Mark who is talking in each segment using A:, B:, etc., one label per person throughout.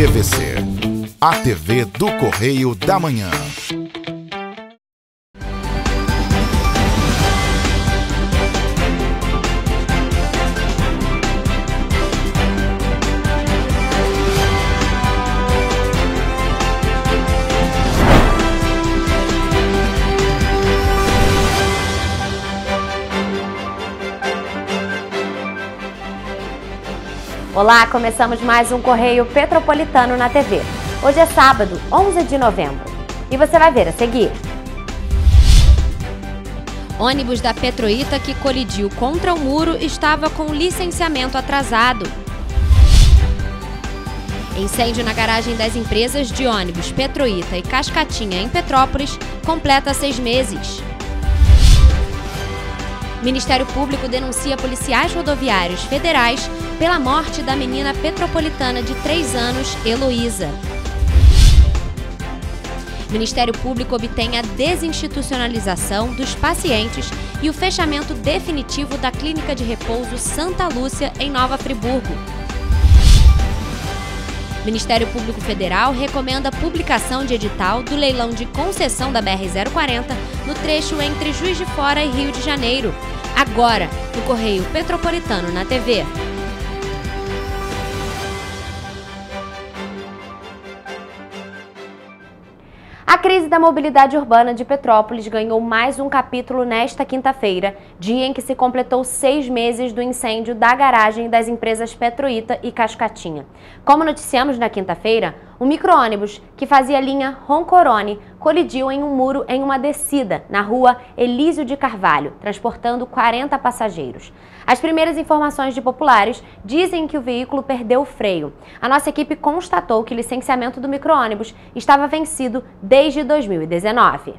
A: TVC, a TV do Correio da Manhã.
B: Olá, começamos mais um Correio Petropolitano na TV. Hoje é sábado, 11 de novembro. E você vai ver a seguir. Ônibus da Petroita que colidiu contra o muro estava com licenciamento atrasado. Incêndio na garagem das empresas de ônibus Petroita e Cascatinha em Petrópolis completa 6 meses. Ministério Público denuncia policiais rodoviários federais pela morte da menina petropolitana de 3 anos, Heloísa. Ministério Público obtém a desinstitucionalização dos pacientes e o fechamento definitivo da Clínica de Repouso Santa Lúcia, em Nova Friburgo. Ministério Público Federal recomenda a publicação de edital do leilão de concessão da BR-040 no trecho entre Juiz de Fora e Rio de Janeiro. Agora, no Correio Petropolitano na TV. A crise da mobilidade urbana de Petrópolis ganhou mais um capítulo nesta quinta-feira, dia em que se completou 6 meses do incêndio da garagem das empresas Petroita e Cascatinha. Como noticiamos na quinta-feira, um micro-ônibus que fazia a linha Roncorone colidiu em um muro em uma descida na rua Elísio de Carvalho, transportando 40 passageiros. As primeiras informações de populares dizem que o veículo perdeu o freio. A nossa equipe constatou que o licenciamento do micro-ônibus estava vencido desde 2019.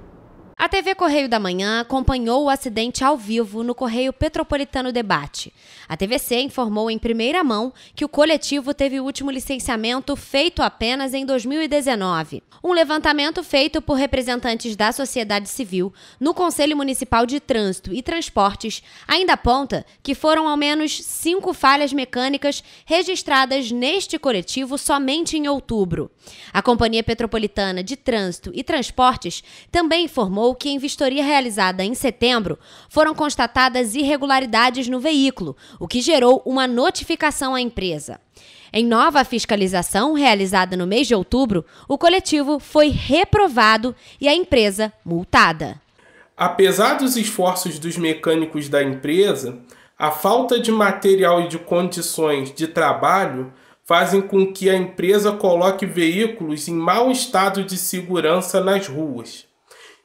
B: A TV Correio da Manhã acompanhou o acidente ao vivo no Correio Petropolitano Debate. A TVC informou em primeira mão que o coletivo teve o último licenciamento feito apenas em 2019. Um levantamento feito por representantes da sociedade civil no Conselho Municipal de Trânsito e Transportes ainda aponta que foram ao menos 5 falhas mecânicas registradas neste coletivo somente em outubro. A Companhia Petropolitana de Trânsito e Transportes também informou que em vistoria realizada em setembro foram constatadas irregularidades no veículo, o que gerou uma notificação à empresa. Em nova fiscalização realizada no mês de outubro, o coletivo foi reprovado e a empresa multada.
C: Apesar dos esforços dos mecânicos da empresa, a falta de material e de condições de trabalho fazem com que a empresa coloque veículos em mau estado de segurança nas ruas.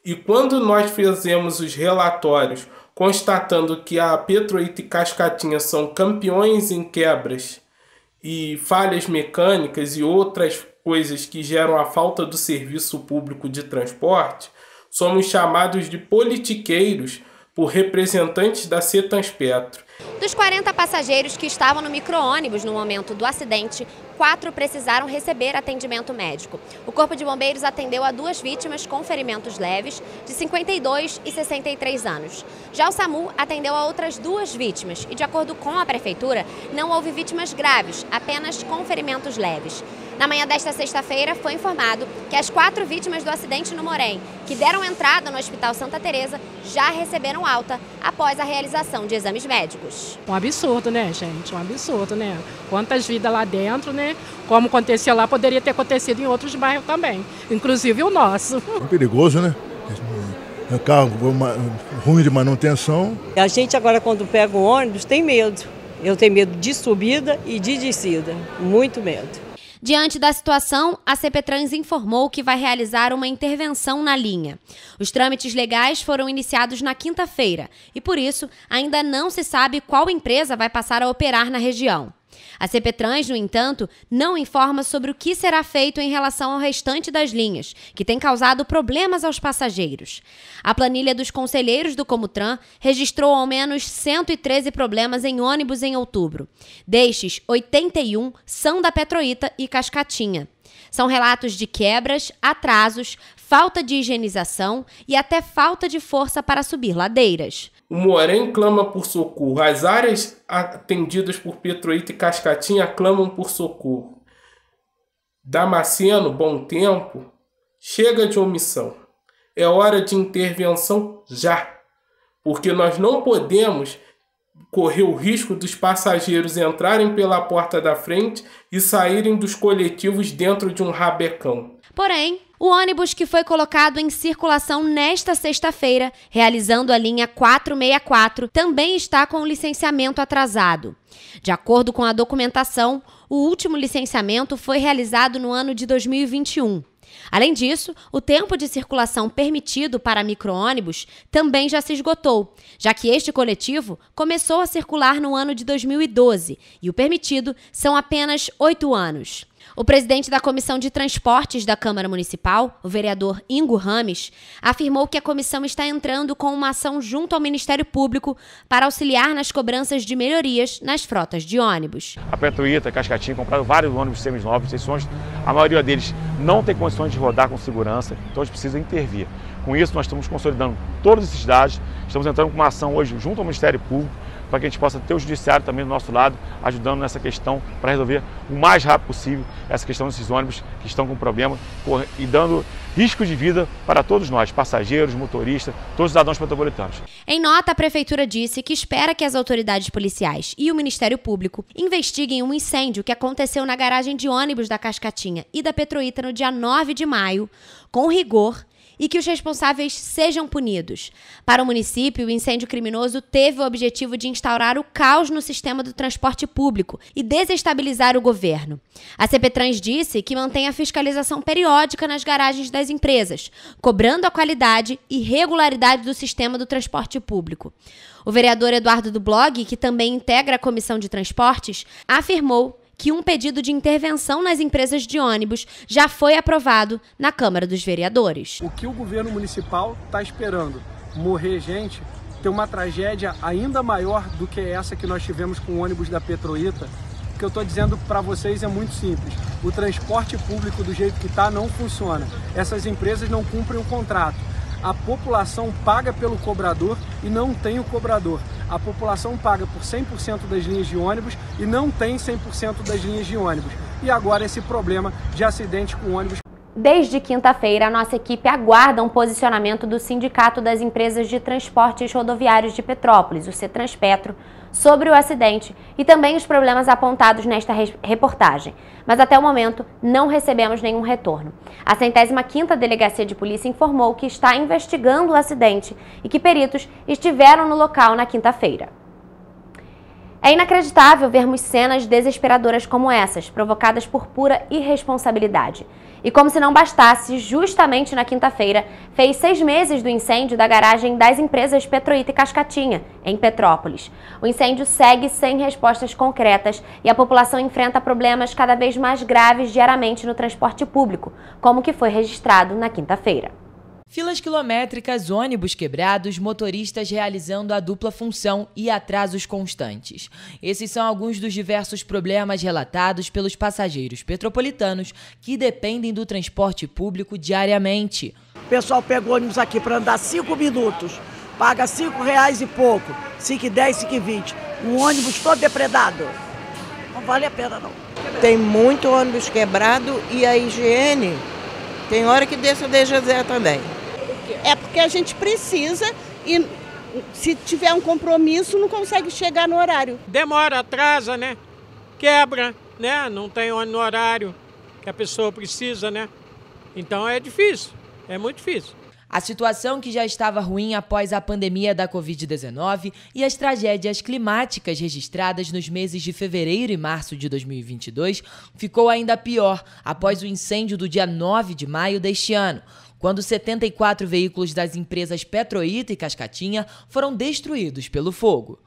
C: E quando nós fizemos os relatórios constatando que a Petroita e Cascatinha são campeões em quebras e falhas mecânicas e outras coisas que geram a falta do serviço público de transporte, somos chamados de politiqueiros por representantes da Cetanspetro.
B: Dos 40 passageiros que estavam no micro-ônibus no momento do acidente, 4 precisaram receber atendimento médico. O Corpo de Bombeiros atendeu a 2 vítimas com ferimentos leves, de 52 e 63 anos. Já o SAMU atendeu a outras 2 vítimas e, de acordo com a Prefeitura, não houve vítimas graves, apenas com ferimentos leves. Na manhã desta sexta-feira, foi informado que as 4 vítimas do acidente no Morém, que deram entrada no Hospital Santa Teresa, já receberam alta após a realização de exames médicos.
D: Um absurdo, né, gente? Um absurdo, né? Quantas vidas lá dentro, né? Como aconteceu lá, poderia ter acontecido em outros bairros também, inclusive o nosso.
E: É perigoso, né? É carro ruim de manutenção.
F: A gente agora, quando pega um ônibus, tem medo. Eu tenho medo de subida e de descida. Muito medo.
B: Diante da situação, a CPTrans informou que vai realizar uma intervenção na linha. Os trâmites legais foram iniciados na quinta-feira e, por isso, ainda não se sabe qual empresa vai passar a operar na região. A CPTrans, no entanto, não informa sobre o que será feito em relação ao restante das linhas, que tem causado problemas aos passageiros. A planilha dos conselheiros do Comutran registrou ao menos 113 problemas em ônibus em outubro. Destes, 81 são da Petroita e Cascatinha. São relatos de quebras, atrasos, falta de higienização e até falta de força para subir ladeiras.
C: O Morém clama por socorro. As áreas atendidas por Petroita e Cascatinha clamam por socorro. Damasceno, bom tempo, chega de omissão. É hora de intervenção já, porque nós não podemos correr o risco dos passageiros entrarem pela porta da frente e saírem dos coletivos dentro de um rabecão.
B: Porém, o ônibus que foi colocado em circulação nesta sexta-feira, realizando a linha 464, também está com o licenciamento atrasado. De acordo com a documentação, o último licenciamento foi realizado no ano de 2021. Além disso, o tempo de circulação permitido para micro-ônibus também já se esgotou, já que este coletivo começou a circular no ano de 2012 e o permitido são apenas 8 anos. O presidente da Comissão de Transportes da Câmara Municipal, o vereador Ingo Rames, afirmou que a comissão está entrando com uma ação junto ao Ministério Público para auxiliar nas cobranças de melhorias nas frotas de ônibus.
G: A Petroita, a Cascatinha, compraram vários ônibus seminovos, a maioria deles não tem condições de rodar com segurança, então eles precisam intervir. Com isso, nós estamos consolidando todos esses dados, estamos entrando com uma ação hoje junto ao Ministério Público, para que a gente possa ter o judiciário também do nosso lado, ajudando nessa questão para resolver o mais rápido possível essa questão desses ônibus que estão com problema e dando risco de vida para todos nós, passageiros, motoristas, todos os cidadãos metropolitanos.
B: Em nota, a Prefeitura disse que espera que as autoridades policiais e o Ministério Público investiguem um incêndio que aconteceu na garagem de ônibus da Cascatinha e da Petroita no dia 9 de maio, com rigor, e que os responsáveis sejam punidos. Para o município, o incêndio criminoso teve o objetivo de instaurar o caos no sistema do transporte público e desestabilizar o governo. A CPTrans disse que mantém a fiscalização periódica nas garagens das empresas, cobrando a qualidade e regularidade do sistema do transporte público. O vereador Eduardo do Blog, que também integra a Comissão de Transportes, afirmou que um pedido de intervenção nas empresas de ônibus já foi aprovado na Câmara dos Vereadores.
H: O que o governo municipal está esperando? Morrer gente, ter uma tragédia ainda maior do que essa que nós tivemos com o ônibus da Petroita? O que eu estou dizendo para vocês é muito simples. O transporte público do jeito que está não funciona. Essas empresas não cumprem o contrato. A população paga pelo cobrador e não tem o cobrador. A população paga por 100% das linhas de ônibus e não tem 100% das linhas de ônibus. E agora esse problema de acidente com ônibus.
B: Desde quinta-feira, a nossa equipe aguarda um posicionamento do Sindicato das Empresas de Transportes Rodoviários de Petrópolis, o CETRANSPETRO, sobre o acidente e também os problemas apontados nesta reportagem. Mas até o momento não recebemos nenhum retorno. A 105ª Delegacia de Polícia informou que está investigando o acidente e que peritos estiveram no local na quinta-feira. É inacreditável vermos cenas desesperadoras como essas, provocadas por pura irresponsabilidade. E como se não bastasse, justamente na quinta-feira, fez 6 meses do incêndio da garagem das empresas Petroita e Cascatinha, em Petrópolis. O incêndio segue sem respostas concretas e a população enfrenta problemas cada vez mais graves diariamente no transporte público, como que foi registrado na quinta-feira.
I: Filas quilométricas, ônibus quebrados, motoristas realizando a dupla função e atrasos constantes. Esses são alguns dos diversos problemas relatados pelos passageiros petropolitanos que dependem do transporte público diariamente.
J: O pessoal pega o ônibus aqui para andar 5 minutos, paga R$5 e pouco, 5,10, 5,20. Um ônibus todo depredado. Não vale a pena não.
K: Tem muito ônibus quebrado e a higiene tem hora que deixa Zé também.
L: É porque a gente precisa e se tiver um compromisso não consegue chegar no horário.
D: Demora, atrasa, né? Quebra, né? Não tem no horário que a pessoa precisa, né? Então é difícil, é muito difícil.
I: A situação, que já estava ruim após a pandemia da Covid-19 e as tragédias climáticas registradas nos meses de fevereiro e março de 2022, ficou ainda pior após o incêndio do dia 9 de maio deste ano, quando 74 veículos das empresas Petroita e Cascatinha foram destruídos pelo fogo.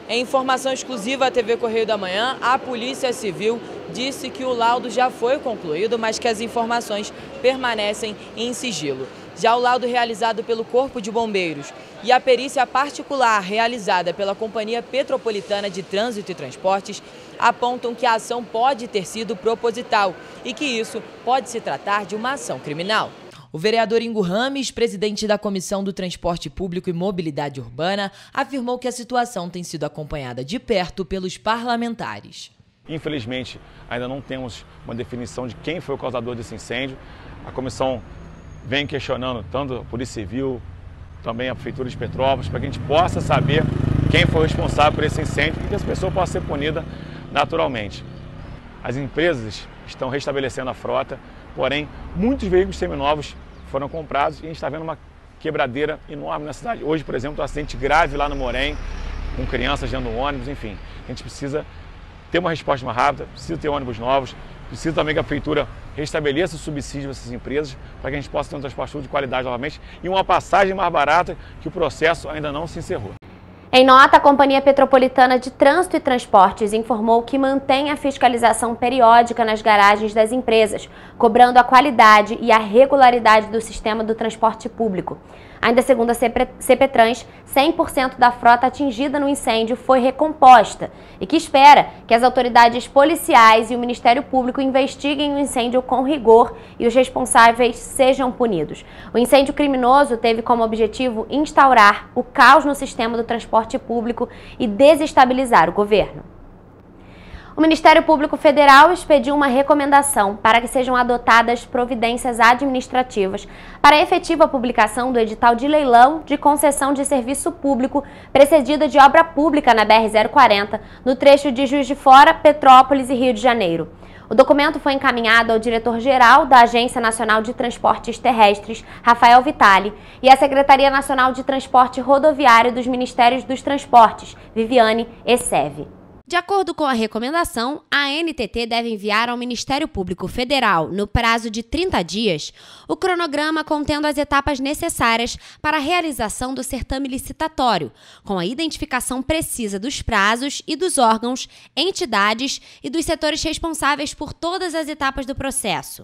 I: Em informação exclusiva à TV Correio da Manhã, a Polícia Civil disse que o laudo já foi concluído, mas que as informações permanecem em sigilo. Já o laudo realizado pelo Corpo de Bombeiros e a perícia particular realizada pela Companhia Petropolitana de Trânsito e Transportes apontam que a ação pode ter sido proposital e que isso pode se tratar de uma ação criminal. O vereador Ingo Rames, presidente da Comissão do Transporte Público e Mobilidade Urbana, afirmou que a situação tem sido acompanhada de perto pelos parlamentares.
G: Infelizmente, ainda não temos uma definição de quem foi o causador desse incêndio. A comissão vem questionando tanto a Polícia Civil, também a Prefeitura de Petrópolis, para que a gente possa saber quem foi responsável por esse incêndio e que essa pessoa possa ser punida naturalmente. As empresas estão restabelecendo a frota, porém, muitos veículos seminovos foram comprados e a gente está vendo uma quebradeira enorme na cidade. Hoje, por exemplo, um acidente grave lá no Morém, com crianças dentro do ônibus, enfim. A gente precisa ter uma resposta mais rápida, precisa ter ônibus novos, precisa também que a Prefeitura restabeleça o subsídio dessas empresas para que a gente possa ter um transporte de qualidade novamente e uma passagem mais barata, que o processo ainda não se encerrou.
B: Em nota, a Companhia Petropolitana de Trânsito e Transportes informou que mantém a fiscalização periódica nas garagens das empresas, cobrando a qualidade e a regularidade do sistema do transporte público. Ainda segundo a CPTrans, 100% da frota atingida no incêndio foi recomposta e que espera que as autoridades policiais e o Ministério Público investiguem o incêndio com rigor e os responsáveis sejam punidos. O incêndio criminoso teve como objetivo instaurar o caos no sistema do transporte público e desestabilizar o governo. O Ministério Público Federal expediu uma recomendação para que sejam adotadas providências administrativas para a efetiva publicação do edital de leilão de concessão de serviço público precedida de obra pública na BR-040, no trecho de Juiz de Fora, Petrópolis e Rio de Janeiro. O documento foi encaminhado ao diretor-geral da Agência Nacional de Transportes Terrestres, Rafael Vitali, e à Secretaria Nacional de Transporte Rodoviário dos Ministérios dos Transportes, Viviane Eceve.
M: De acordo com a recomendação, a ANTT deve enviar ao Ministério Público Federal, no prazo de 30 dias, o cronograma contendo as etapas necessárias para a realização do certame licitatório, com a identificação precisa dos prazos e dos órgãos, entidades e dos setores responsáveis por todas as etapas do processo.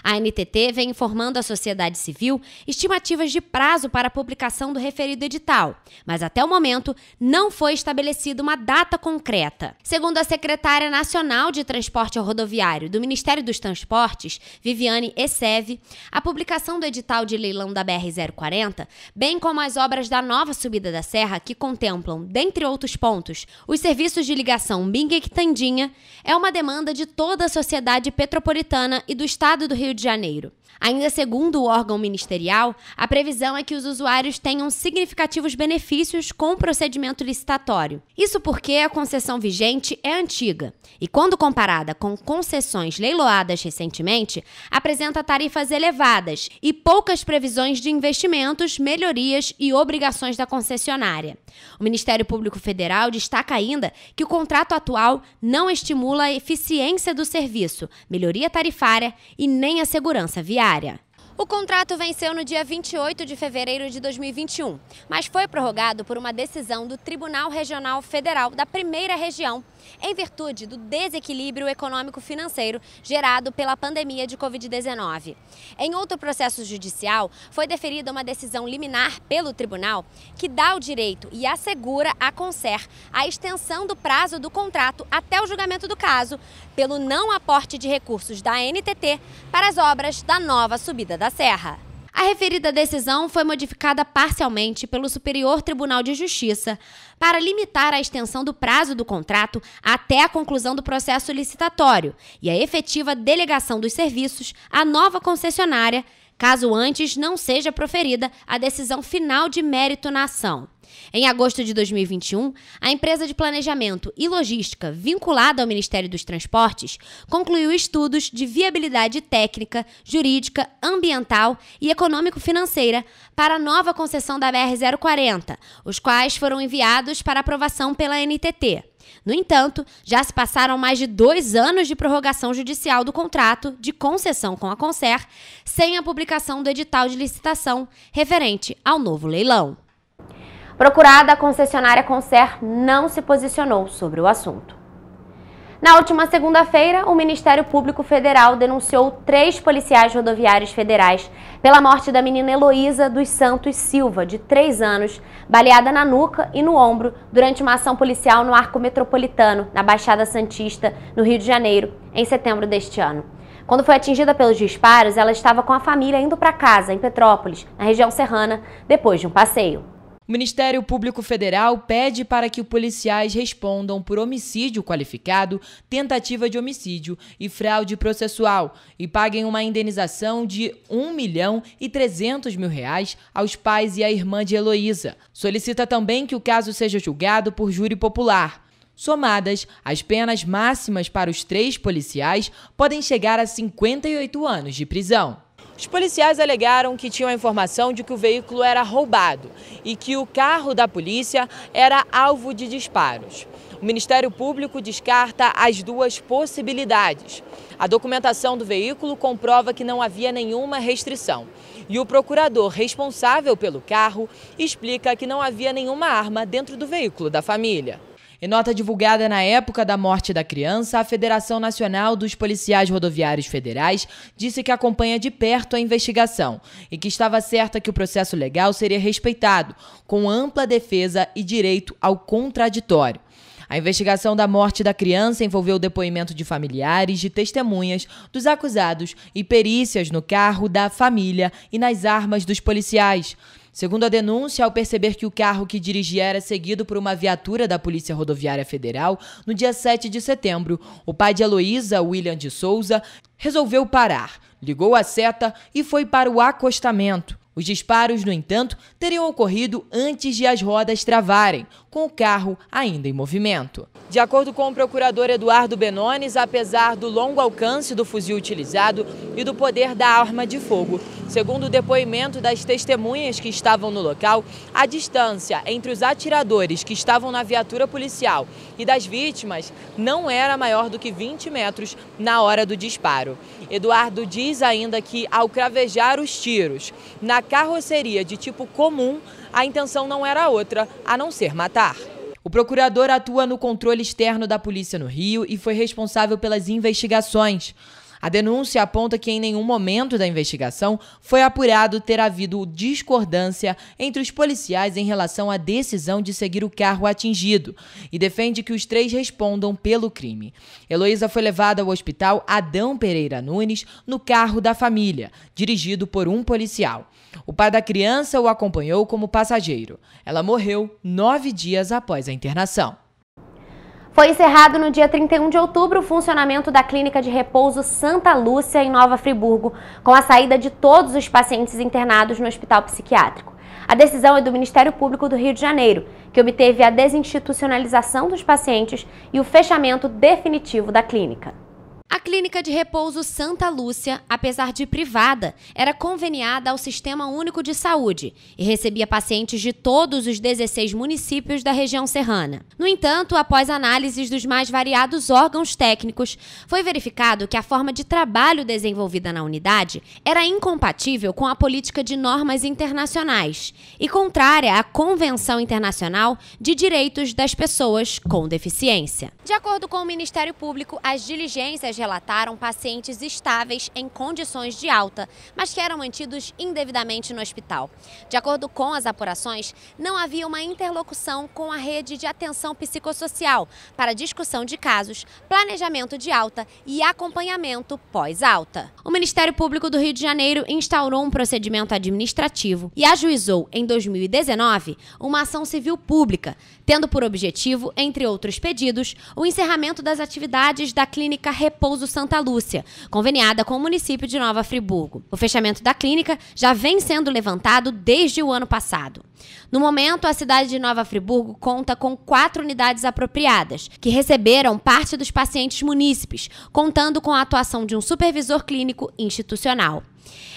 M: A ANTT vem informando à sociedade civil estimativas de prazo para a publicação do referido edital, mas até o momento não foi estabelecida uma data concreta. Segundo a secretária nacional de Transporte Rodoviário do Ministério dos Transportes, Viviane Eceve, a publicação do edital de leilão da BR-040, bem como as obras da nova subida da serra, que contemplam, dentre outros pontos, os serviços de ligação Bingue-Quitandinha, é uma demanda de toda a sociedade petropolitana e do estado do Rio de Janeiro. Ainda segundo o órgão ministerial, a previsão é que os usuários tenham significativos benefícios com o procedimento licitatório. Isso porque a concessão vigente é antiga e, quando comparada com concessões leiloadas recentemente, apresenta tarifas elevadas e poucas previsões de investimentos, melhorias e obrigações da concessionária. O Ministério Público Federal destaca ainda que o contrato atual não estimula a eficiência do serviço, melhoria tarifária e nem a segurança viária. O contrato venceu no dia 28 de fevereiro de 2021, mas foi prorrogado por uma decisão do Tribunal Regional Federal da Primeira Região, em virtude do desequilíbrio econômico-financeiro gerado pela pandemia de Covid-19. Em outro processo judicial, foi deferida uma decisão liminar pelo tribunal que dá o direito e assegura à Concer a extensão do prazo do contrato até o julgamento do caso, pelo não aporte de recursos da ANTT para as obras da nova subida da serra. A referida decisão foi modificada parcialmente pelo Superior Tribunal de Justiça para limitar a extensão do prazo do contrato até a conclusão do processo licitatório e a efetiva delegação dos serviços à nova concessionária, caso antes não seja proferida a decisão final de mérito na ação. Em agosto de 2021, a empresa de planejamento e logística vinculada ao Ministério dos Transportes concluiu estudos de viabilidade técnica, jurídica, ambiental e econômico-financeira para a nova concessão da BR-040, os quais foram enviados para aprovação pela ANTT. No entanto, já se passaram mais de 2 anos de prorrogação judicial do contrato de concessão com a Concer, sem a publicação do edital de licitação referente ao novo leilão.
B: Procurada, a concessionária Concer não se posicionou sobre o assunto. Na última segunda-feira, o Ministério Público Federal denunciou 3 policiais rodoviários federais pela morte da menina Heloísa dos Santos Silva, de 3 anos, baleada na nuca e no ombro durante uma ação policial no Arco Metropolitano, na Baixada Santista, no Rio de Janeiro, em setembro deste ano. Quando foi atingida pelos disparos, ela estava com a família indo para casa, em Petrópolis, na região serrana, depois de um passeio.
I: O Ministério Público Federal pede para que os policiais respondam por homicídio qualificado, tentativa de homicídio e fraude processual e paguem uma indenização de R$ 1.300.000 aos pais e à irmã de Heloísa. Solicita também que o caso seja julgado por júri popular. Somadas, as penas máximas para os 3 policiais podem chegar a 58 anos de prisão. Os policiais alegaram que tinham a informação de que o veículo era roubado e que o carro da polícia era alvo de disparos. O Ministério Público descarta as 2 possibilidades. A documentação do veículo comprova que não havia nenhuma restrição. E o procurador responsável pelo carro explica que não havia nenhuma arma dentro do veículo da família. Em nota divulgada na época da morte da criança, a Federação Nacional dos Policiais Rodoviários Federais disse que acompanha de perto a investigação e que estava certa que o processo legal seria respeitado, com ampla defesa e direito ao contraditório. A investigação da morte da criança envolveu o depoimento de familiares, de testemunhas, dos acusados e perícias no carro da família e nas armas dos policiais. Segundo a denúncia, ao perceber que o carro que dirigia era seguido por uma viatura da Polícia Rodoviária Federal, no dia 7 de setembro, o pai de Heloísa, William de Souza, resolveu parar, ligou a seta e foi para o acostamento. Os disparos, no entanto, teriam ocorrido antes de as rodas travarem, com o carro ainda em movimento. De acordo com o procurador Eduardo Benones, apesar do longo alcance do fuzil utilizado e do poder da arma de fogo, segundo o depoimento das testemunhas que estavam no local, a distância entre os atiradores que estavam na viatura policial e das vítimas não era maior do que 20 metros na hora do disparo. Eduardo diz ainda que, ao cravejar os tiros na carroceria de tipo comum, a intenção não era outra a não ser matar. O procurador atua no controle externo da polícia no Rio e foi responsável pelas investigações. A denúncia aponta que em nenhum momento da investigação foi apurado ter havido discordância entre os policiais em relação à decisão de seguir o carro atingido e defende que os 3 respondam pelo crime. Heloísa foi levada ao hospital Adão Pereira Nunes no carro da família, dirigido por um policial. O pai da criança o acompanhou como passageiro. Ela morreu 9 dias após a internação.
B: Foi encerrado no dia 31 de outubro o funcionamento da Clínica de Repouso Santa Lúcia, em Nova Friburgo, com a saída de todos os pacientes internados no hospital psiquiátrico. A decisão é do Ministério Público do Rio de Janeiro, que obteve a desinstitucionalização dos pacientes e o fechamento definitivo da clínica.
M: A Clínica de Repouso Santa Lúcia, apesar de privada, era conveniada ao Sistema Único de Saúde e recebia pacientes de todos os 16 municípios da região serrana. No entanto, após análises dos mais variados órgãos técnicos, foi verificado que a forma de trabalho desenvolvida na unidade era incompatível com a política de normas internacionais e contrária à Convenção Internacional de Direitos das Pessoas com Deficiência. De acordo com o Ministério Público, as diligências relataram pacientes estáveis em condições de alta, mas que eram mantidos indevidamente no hospital. De acordo com as apurações, não havia uma interlocução com a rede de atenção psicossocial para discussão de casos, planejamento de alta e acompanhamento pós-alta. O Ministério Público do Rio de Janeiro instaurou um procedimento administrativo e ajuizou, em 2019, uma ação civil pública, tendo por objetivo, entre outros pedidos, o encerramento das atividades da Clínica Repouso Santa Lúcia, conveniada com o município de Nova Friburgo. O fechamento da clínica já vem sendo levantado desde o ano passado. No momento, a cidade de Nova Friburgo conta com 4 unidades apropriadas, que receberam parte dos pacientes munícipes, contando com a atuação de um supervisor clínico institucional.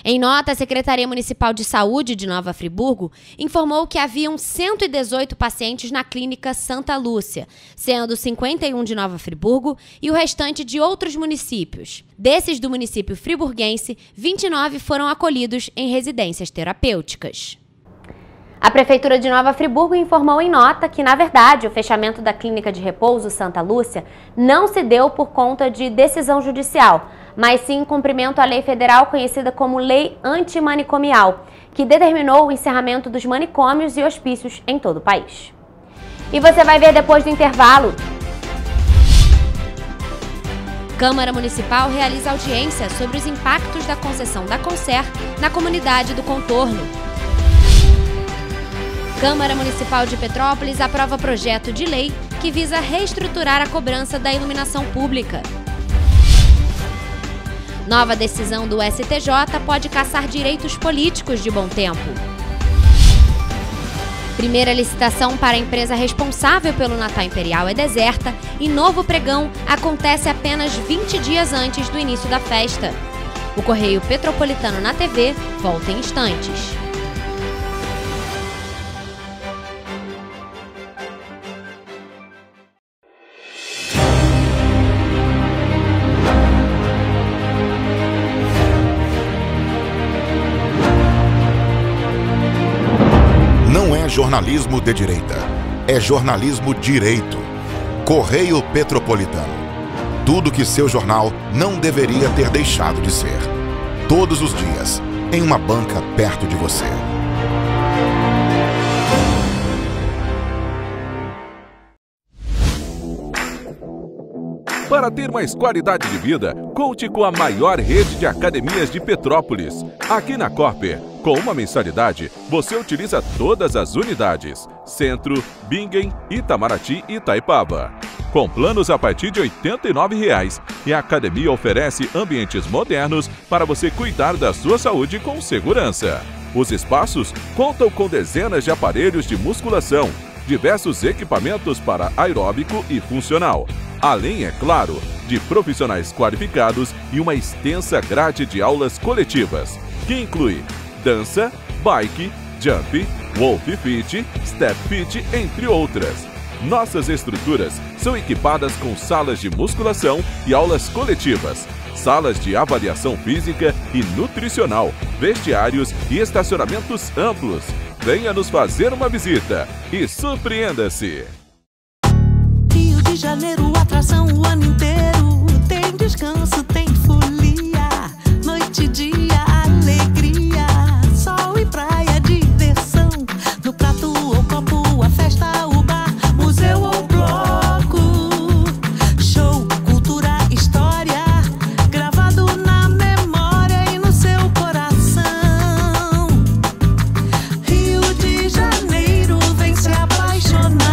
M: Em nota, a Secretaria Municipal de Saúde de Nova Friburgo informou que haviam 118 pacientes na Clínica Santa Lúcia, sendo 51 de Nova Friburgo e o restante de outros municípios. Desses do município friburguense, 29 foram acolhidos em residências terapêuticas.
B: A Prefeitura de Nova Friburgo informou em nota que, na verdade, o fechamento da Clínica de Repouso Santa Lúcia não se deu por conta de decisão judicial, mas sim em cumprimento à lei federal conhecida como Lei Antimanicomial, que determinou o encerramento dos manicômios e hospícios em todo o país. E você vai ver depois do intervalo.
M: Câmara Municipal realiza audiência sobre os impactos da concessão da Concer na comunidade do Contorno. Câmara Municipal de Petrópolis aprova projeto de lei que visa reestruturar a cobrança da iluminação pública. Nova decisão do STJ pode cassar direitos políticos de Bom Tempo. Primeira licitação para a empresa responsável pelo Natal Imperial é deserta e novo pregão acontece apenas 20 dias antes do início da festa. O Correio Petropolitano na TV volta em instantes.
A: Não é jornalismo de direita, é jornalismo direito. Correio Petropolitano. Tudo que seu jornal não deveria ter deixado de ser. Todos os dias, em uma banca perto de você.
N: Para ter mais qualidade de vida, conte com a maior rede de academias de Petrópolis. Aqui na Corper, com uma mensalidade, você utiliza todas as unidades: Centro, Bingen, Itamaraty e Itaipava. Com planos a partir de R$ 89,00, e a academia oferece ambientes modernos para você cuidar da sua saúde com segurança. Os espaços contam com dezenas de aparelhos de musculação, diversos equipamentos para aeróbico e funcional, além, é claro, de profissionais qualificados e uma extensa grade de aulas coletivas, que inclui dança, bike, jump, wolf fit, step fit, entre outras. Nossas estruturas são equipadas com salas de musculação e aulas coletivas, salas de avaliação física e nutricional, vestiários e estacionamentos amplos. Venha nos fazer uma visita e surpreenda-se!
O: Rio de Janeiro, atração o ano inteiro. Tem descanso, tem folia, noite e dia, alegria, sol e praia, diversão. No prato ou copo, a festa, o bar, museu ou bloco. Show, cultura, história, gravado na memória e no seu coração. Rio de Janeiro, vem se apaixonar.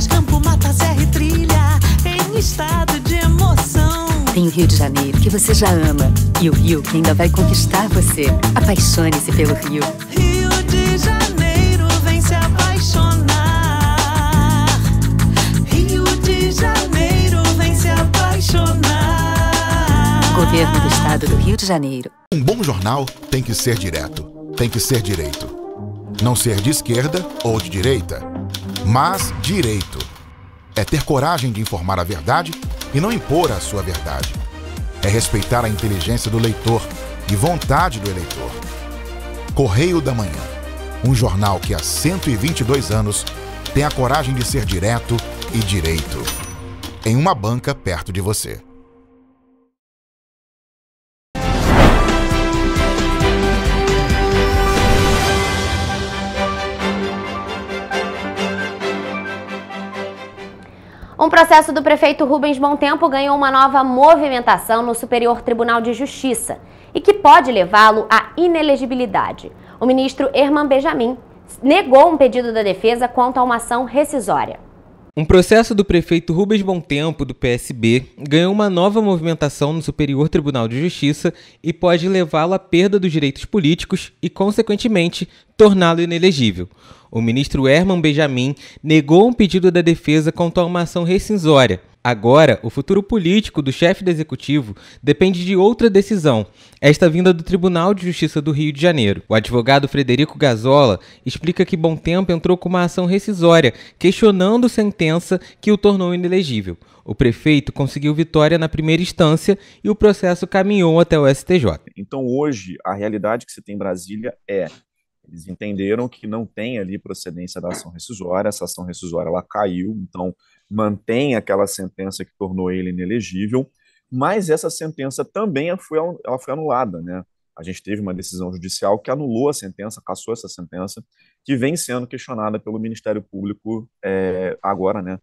O: Campo, mata, serra e trilha, em estado de emoção.
P: Tem o Rio de Janeiro, que você já ama, e o Rio, que ainda vai conquistar você. Apaixone-se pelo Rio.
O: Rio de Janeiro, vem se apaixonar. Rio de Janeiro, vem se apaixonar.
P: Governo do Estado do Rio de Janeiro.
A: Um bom jornal tem que ser direto, tem que ser direito. Não ser de esquerda ou de direita, mas direito. É ter coragem de informar a verdade e não impor a sua verdade. É respeitar a inteligência do leitor e vontade do eleitor. Correio da Manhã, um jornal que há 122 anos tem a coragem de ser direto e direito. Em uma banca perto de você.
B: Um processo do prefeito Rubens Bom Tempo ganhou uma nova movimentação no Superior Tribunal de Justiça e que pode levá-lo à inelegibilidade. O ministro Herman Benjamin negou um pedido da defesa quanto a uma ação rescisória.
Q: Um processo do prefeito Rubens Bom Tempo, do PSB, ganhou uma nova movimentação no Superior Tribunal de Justiça e pode levá-lo à perda dos direitos políticos e, consequentemente, torná-lo inelegível. O ministro Herman Benjamin negou um pedido da defesa quanto a uma ação rescisória. Agora, o futuro político do chefe do Executivo depende de outra decisão, esta vinda do Tribunal de Justiça do Rio de Janeiro. O advogado Frederico Gazola explica que Bom Tempo entrou com uma ação rescisória, questionando sentença que o tornou inelegível. O prefeito conseguiu vitória na primeira instância e o processo caminhou até o STJ.
R: Então hoje, a realidade que se tem em Brasília eles entenderam que não tem ali procedência da ação rescisória, essa ação rescisória ela caiu, então mantém aquela sentença que tornou ele inelegível, mas essa sentença também ela foi anulada, né? A gente teve uma decisão judicial que anulou a sentença, cassou essa sentença, que vem sendo questionada pelo Ministério Público agora, né?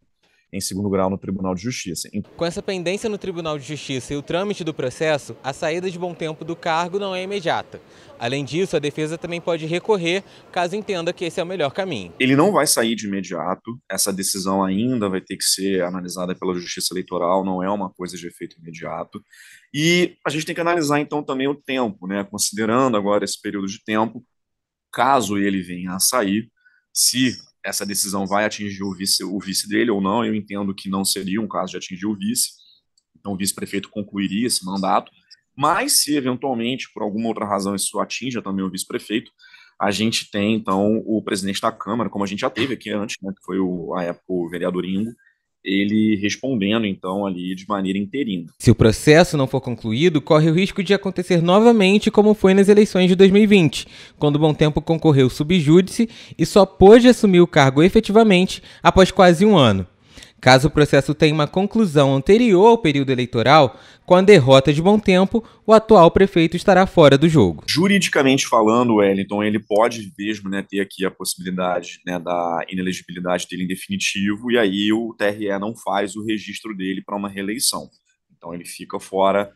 R: em segundo grau no Tribunal de Justiça.
Q: Com essa pendência no Tribunal de Justiça e o trâmite do processo, a saída de Bom Tempo do cargo não é imediata. Além disso, a defesa também pode recorrer caso entenda que esse é o melhor caminho.
R: Ele não vai sair de imediato, essa decisão ainda vai ter que ser analisada pela Justiça Eleitoral, não é uma coisa de efeito imediato. E a gente tem que analisar então também o tempo, né? Considerando agora esse período de tempo, caso ele venha a sair, se essa decisão vai atingir o vice dele ou não, eu entendo que não seria um caso de atingir o vice, então o vice-prefeito concluiria esse mandato, mas se eventualmente, por alguma outra razão, isso atinja também o vice-prefeito, a gente tem então o presidente da Câmara, como a gente já teve aqui antes, né, que foi à época o vereador Ingo, ele respondendo, então, ali de maneira interina.
Q: Se o processo não for concluído, corre o risco de acontecer novamente como foi nas eleições de 2020, quando o Bom Tempo concorreu sub júdice e só pôde assumir o cargo efetivamente após quase um ano. Caso o processo tenha uma conclusão anterior ao período eleitoral, com a derrota de Bom Tempo, o atual prefeito estará fora do jogo.
R: Juridicamente falando, Wellington, ele pode mesmo, né, ter aqui a possibilidade, né, da inelegibilidade dele em definitivo, e aí o TRE não faz o registro dele para uma reeleição. Então ele fica fora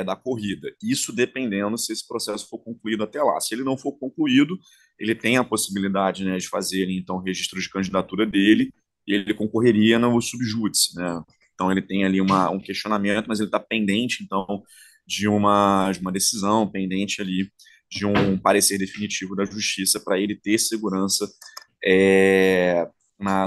R: da corrida. Isso dependendo se esse processo for concluído até lá. Se ele não for concluído, ele tem a possibilidade, né, de fazer então o registro de candidatura dele, e ele concorreria no subjúdice, né? Então ele tem ali um questionamento, mas ele está pendente, então, de uma decisão, pendente ali de um parecer definitivo da Justiça para ele ter segurança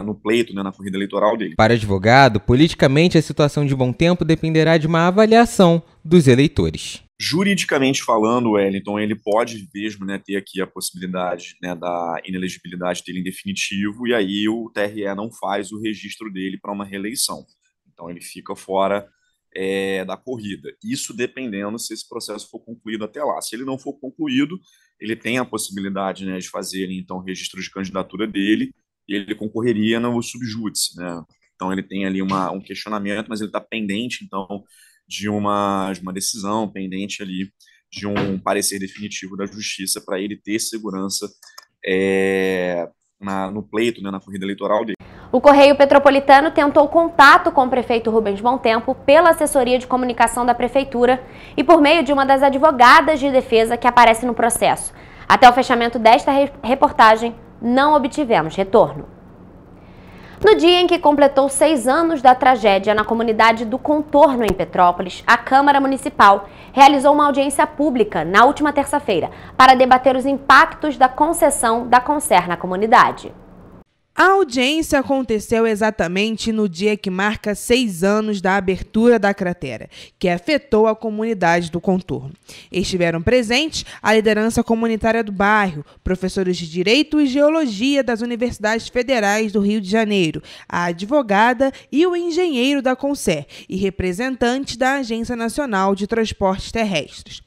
R: no pleito, né, na corrida eleitoral dele.
Q: Para advogado, politicamente a situação de Bom Tempo dependerá de uma avaliação dos eleitores.
R: Juridicamente falando, Wellington, ele pode mesmo, né, ter aqui a possibilidade, né, da inelegibilidade dele em definitivo, e aí o TRE não faz o registro dele para uma reeleição. Então ele fica fora da corrida. Isso dependendo se esse processo for concluído até lá. Se ele não for concluído, ele tem a possibilidade, né, de fazer então o registro de candidatura dele, e ele concorreria no subjúdice, né? Então ele tem ali um questionamento, mas ele está pendente, então, de uma decisão, pendente ali de um parecer definitivo da Justiça para ele ter segurança no pleito, né, na corrida eleitoral dele.
B: O Correio Petropolitano tentou contato com o prefeito Rubens Bom Tempo pela assessoria de comunicação da prefeitura e por meio de uma das advogadas de defesa que aparece no processo. Até o fechamento desta reportagem, não obtivemos retorno. No dia em que completou 6 anos da tragédia na comunidade do Contorno, em Petrópolis, a Câmara Municipal realizou uma audiência pública na última terça-feira para debater os impactos da concessão da Concer na comunidade.
S: A audiência aconteceu exatamente no dia que marca 6 anos da abertura da cratera, que afetou a comunidade do Contorno. Estiveram presentes a liderança comunitária do bairro, professores de Direito e Geologia das Universidades Federais do Rio de Janeiro, a advogada e o engenheiro da Concer e representantes da Agência Nacional de Transportes Terrestres.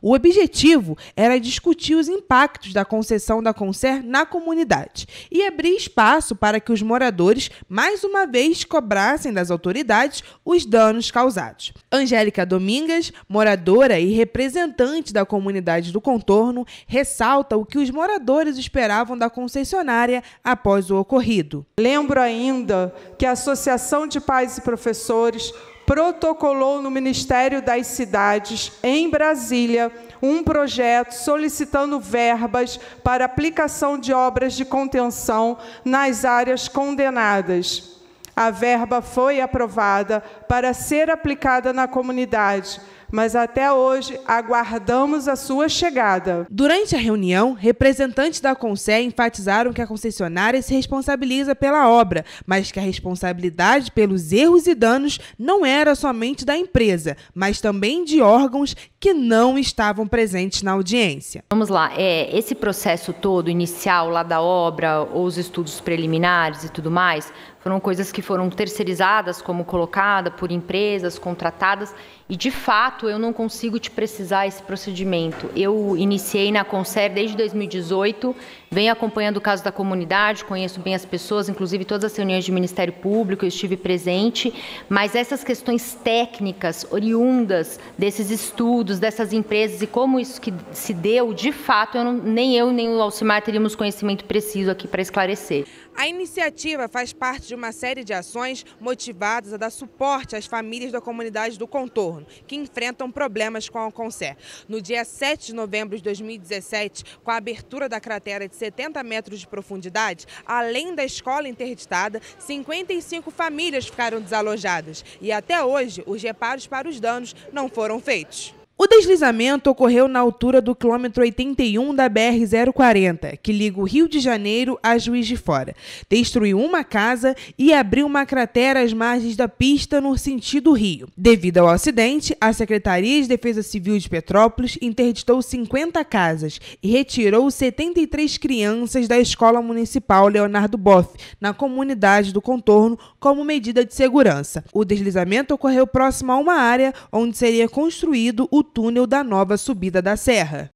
S: O objetivo era discutir os impactos da concessão da Concer na comunidade e abrir espaço para que os moradores, mais uma vez, cobrassem das autoridades os danos causados. Angélica Domingas, moradora e representante da comunidade do Contorno, ressalta o que os moradores esperavam da concessionária após o ocorrido.
T: Lembro ainda que a Associação de Pais e Professores protocolou no Ministério das Cidades, em Brasília, um projeto solicitando verbas para aplicação de obras de contenção nas áreas condenadas. A verba foi aprovada para ser aplicada na comunidade, mas até hoje aguardamos a sua chegada.
S: Durante a reunião, representantes da Concer enfatizaram que a concessionária se responsabiliza pela obra, mas que a responsabilidade pelos erros e danos não era somente da empresa, mas também de órgãos que não estavam presentes na audiência.
U: Vamos lá, esse processo todo inicial lá da obra, ou os estudos preliminares e tudo mais, foram coisas que foram terceirizadas, como colocada por empresas contratadas, E, de fato, eu não consigo te precisar esse procedimento. Eu iniciei na Conser desde 2018, venho acompanhando o caso da comunidade, conheço bem as pessoas, inclusive todas as reuniões do Ministério Público, eu estive presente, mas essas questões técnicas oriundas desses estudos, dessas empresas e como isso que se deu, de fato, nem eu nem o Alcimar teríamos conhecimento preciso aqui para esclarecer.
S: A iniciativa faz parte de uma série de ações motivadas a dar suporte às famílias da comunidade do contorno, que enfrentam problemas com a Conser. No dia 7 de novembro de 2017, com a abertura da cratera de 70 metros de profundidade, além da escola interditada, 55 famílias ficaram desalojadas. E até hoje, os reparos para os danos não foram feitos. O deslizamento ocorreu na altura do quilômetro 81 da BR-040, que liga o Rio de Janeiro a Juiz de Fora. Destruiu uma casa e abriu uma cratera às margens da pista no sentido Rio. Devido ao acidente, a Secretaria de Defesa Civil de Petrópolis interditou 50 casas e retirou 73 crianças da Escola Municipal Leonardo Boff, na comunidade do contorno, como medida de segurança. O deslizamento ocorreu próximo a uma área onde seria construído o túnel da nova subida da serra.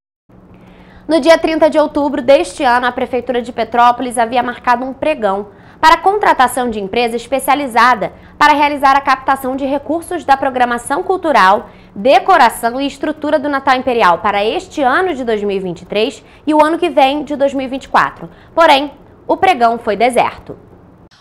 B: No dia 30 de outubro deste ano, a Prefeitura de Petrópolis havia marcado um pregão para a contratação de empresa especializada para realizar a captação de recursos da programação cultural, decoração e estrutura do Natal Imperial para este ano de 2023 e o ano que vem de 2024. Porém, o pregão foi deserto.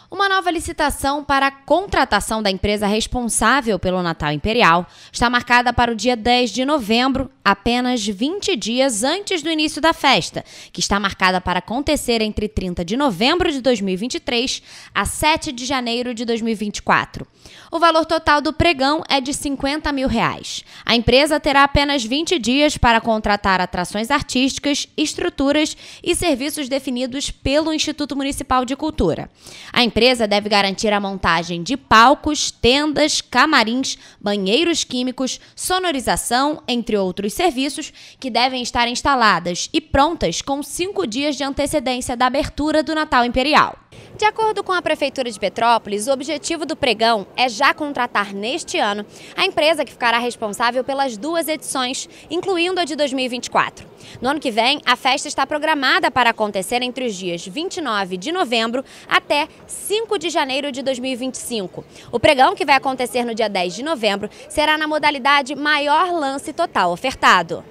M: Uma nova licitação para a contratação da empresa responsável pelo Natal Imperial está marcada para o dia 10 de novembro, apenas 20 dias antes do início da festa, que está marcada para acontecer entre 30 de novembro de 2023 a 7 de janeiro de 2024. O valor total do pregão é de R$50 mil. A empresa terá apenas 20 dias para contratar atrações artísticas, estruturas e serviços definidos pelo Instituto Municipal de Cultura. A empresa deve garantir a montagem de palcos, tendas, camarins, banheiros químicos, sonorização, entre outros serviços, que devem estar instaladas e prontas com 5 dias de antecedência da abertura do Natal Imperial. De acordo com a Prefeitura de Petrópolis, o objetivo do pregão é já contratar neste ano a empresa que ficará responsável pelas 2 edições, incluindo a de 2024. No ano que vem, a festa está programada para acontecer entre os dias 29 de novembro até 5 de janeiro de 2025. O pregão, que vai acontecer no dia 10 de novembro, será na modalidade maior lance total ofertado.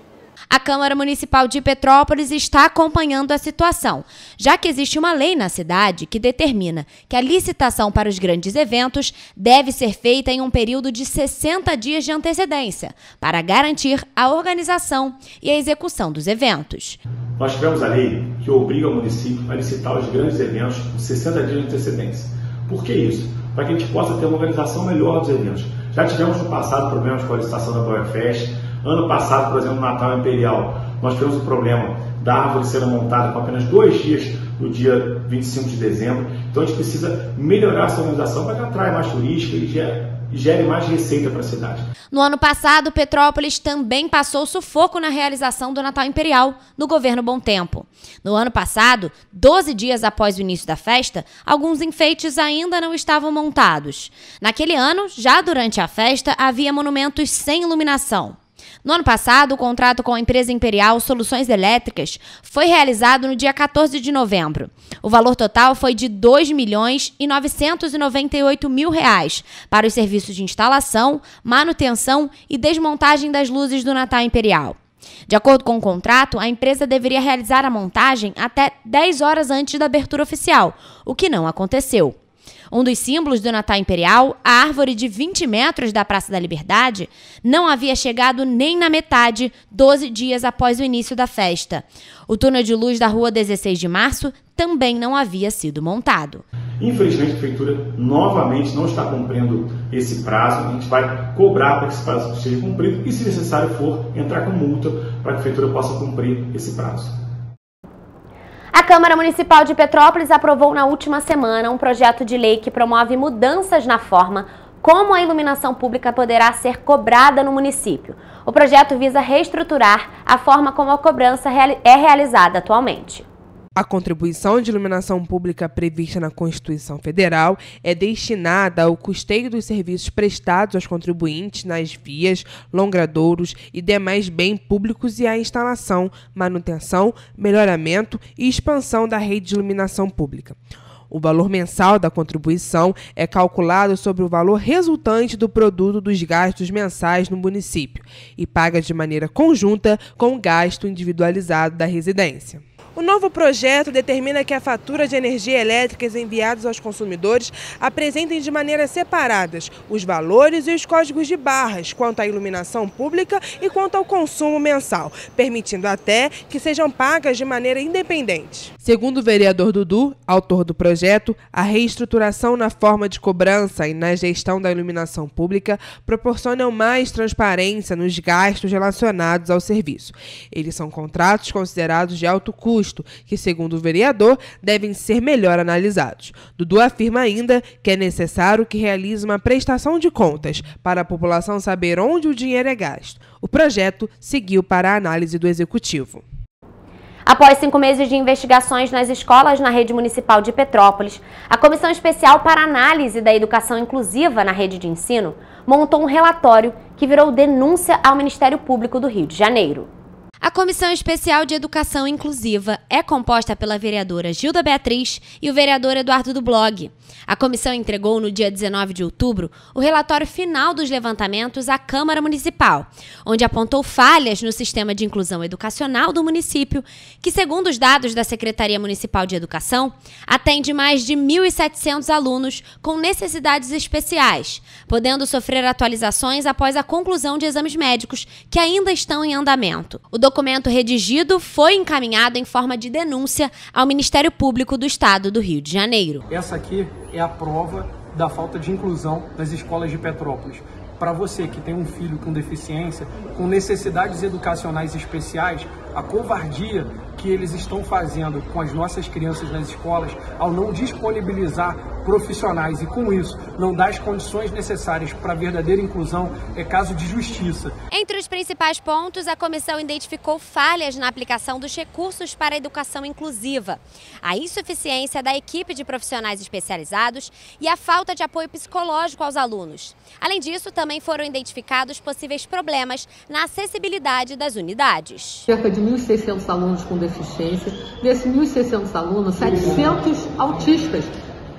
M: A Câmara Municipal de Petrópolis está acompanhando a situação, já que existe uma lei na cidade que determina que a licitação para os grandes eventos deve ser feita em um período de 60 dias de antecedência, para garantir a organização e a execução dos eventos.
G: Nós tivemos a lei que obriga o município a licitar os grandes eventos com 60 dias de antecedência. Por que isso? Para que a gente possa ter uma organização melhor dos eventos. Já tivemos no passado problemas com a licitação da Boerfest. Ano passado, por exemplo, no Natal Imperial, nós tivemos o problema da árvore sendo montada com apenas 2 dias no dia 25 de dezembro. Então a gente precisa melhorar essa organização para que atraia mais turística e gere mais receita para a cidade.
M: No ano passado, Petrópolis também passou sufoco na realização do Natal Imperial no governo Bom Tempo. No ano passado, 12 dias após o início da festa, alguns enfeites ainda não estavam montados. Naquele ano, já durante a festa, havia monumentos sem iluminação. No ano passado, o contrato com a empresa Imperial Soluções Elétricas foi realizado no dia 14 de novembro. O valor total foi de R$2.998.000 para os serviços de instalação, manutenção e desmontagem das luzes do Natal Imperial. De acordo com o contrato, a empresa deveria realizar a montagem até 10 horas antes da abertura oficial, o que não aconteceu. Um dos símbolos do Natal Imperial, a árvore de 20 metros da Praça da Liberdade, não havia chegado nem na metade 12 dias após o início da festa. O túnel de luz da Rua 16 de Março também não havia sido montado.
G: Infelizmente, a Prefeitura novamente não está cumprindo esse prazo. A gente vai cobrar para que esse prazo seja cumprido e, se necessário for, entrar com multa para que a Prefeitura possa cumprir esse prazo.
B: A Câmara Municipal de Petrópolis aprovou na última semana um projeto de lei que promove mudanças na forma como a iluminação pública poderá ser cobrada no município. O projeto visa reestruturar a forma como a cobrança é realizada atualmente.
S: A contribuição de iluminação pública prevista na Constituição Federal é destinada ao custeio dos serviços prestados aos contribuintes nas vias, longradouros e demais bens públicos e à instalação, manutenção, melhoramento e expansão da rede de iluminação pública. O valor mensal da contribuição é calculado sobre o valor resultante do produto dos gastos mensais no município e paga de maneira conjunta com o gasto individualizado da residência. O novo projeto determina que a fatura de energia elétrica enviadas aos consumidores apresentem de maneira separadas os valores e os códigos de barras quanto à iluminação pública e quanto ao consumo mensal, permitindo até que sejam pagas de maneira independente. Segundo o vereador Dudu, autor do projeto, a reestruturação na forma de cobrança e na gestão da iluminação pública proporcionam mais transparência nos gastos relacionados ao serviço. Eles são contratos considerados de alto custo, que, segundo o vereador, devem ser melhor analisados. Dudu afirma ainda que é necessário que realize uma prestação de contas para a população saber onde o dinheiro é gasto. O projeto seguiu para a análise do Executivo.
B: Após 5 meses de investigações nas escolas na rede municipal de Petrópolis, a Comissão Especial para Análise da Educação Inclusiva na Rede de Ensino montou um relatório que virou denúncia ao Ministério Público do Rio de Janeiro.
M: A Comissão Especial de Educação Inclusiva é composta pela vereadora Gilda Beatriz e o vereador Eduardo do Blog. A comissão entregou no dia 19 de outubro o relatório final dos levantamentos à Câmara Municipal, onde apontou falhas no sistema de inclusão educacional do município, que, segundo os dados da Secretaria Municipal de Educação, atende mais de 1.700 alunos com necessidades especiais, podendo sofrer atualizações após a conclusão de exames médicos que ainda estão em andamento. O documento redigido foi encaminhado em forma de denúncia ao Ministério Público do Estado do Rio de Janeiro.
H: Essa aqui é a prova da falta de inclusão nas escolas de Petrópolis. Para você que tem um filho com deficiência, com necessidades educacionais especiais, a covardia que eles estão fazendo com as nossas crianças nas escolas ao não disponibilizar profissionais e, com isso, não dar as condições necessárias para a verdadeira inclusão é caso de justiça.
M: Entre os principais pontos, a comissão identificou falhas na aplicação dos recursos para a educação inclusiva, a insuficiência da equipe de profissionais especializados e a falta de apoio psicológico aos alunos. Além disso, também foram identificados possíveis problemas na acessibilidade das unidades.
E: Cerca de 1.600 alunos com deficiência, desses 1.600 alunos, 700 autistas.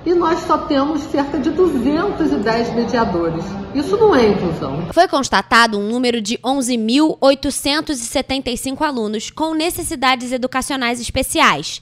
E: E nós só temos cerca de 210 mediadores. Isso não é inclusão.
M: Foi constatado um número de 11.875 alunos com necessidades educacionais especiais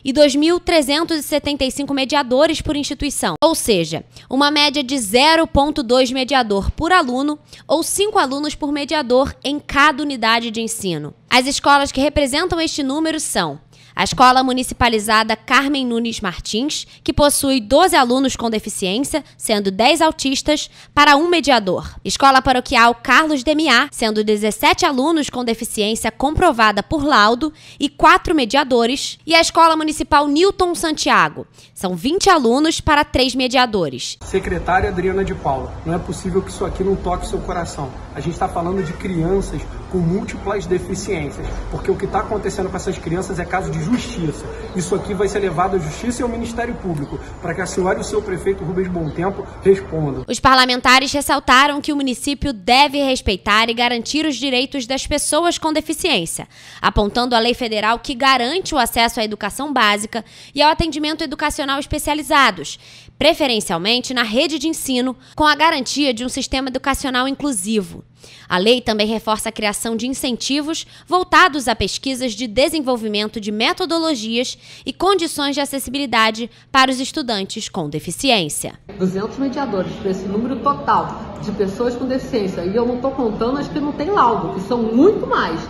M: e 2.375 mediadores por instituição, ou seja, uma média de 0,2 mediador por aluno ou 5 alunos por mediador em cada unidade de ensino. As escolas que representam este número são a Escola Municipalizada Carmen Nunes Martins, que possui 12 alunos com deficiência, sendo 10 autistas, para 1 mediador. Escola Paroquial Carlos Demiá, sendo 17 alunos com deficiência comprovada por laudo e 4 mediadores. E a Escola Municipal Newton Santiago, são 20 alunos para 3 mediadores.
H: Secretária Adriana de Paula, não é possível que isso aqui não toque seu coração. A gente está falando de crianças com múltiplas deficiências, porque o que está acontecendo com essas crianças é caso de justiça. Isso aqui vai ser levado à justiça e ao Ministério Público, para que a senhora e o seu prefeito Rubens Bontempo respondam.
M: Os parlamentares ressaltaram que o município deve respeitar e garantir os direitos das pessoas com deficiência, apontando a lei federal que garante o acesso à educação básica e ao atendimento educacional especializados, preferencialmente na rede de ensino, com a garantia de um sistema educacional inclusivo. A lei também reforça a criação de incentivos voltados a pesquisas de desenvolvimento de metodologias e condições de acessibilidade para os estudantes com deficiência.
E: 200 mediadores para esse número total de pessoas com deficiência. E eu não estou contando as que não tem laudo, que são muito mais.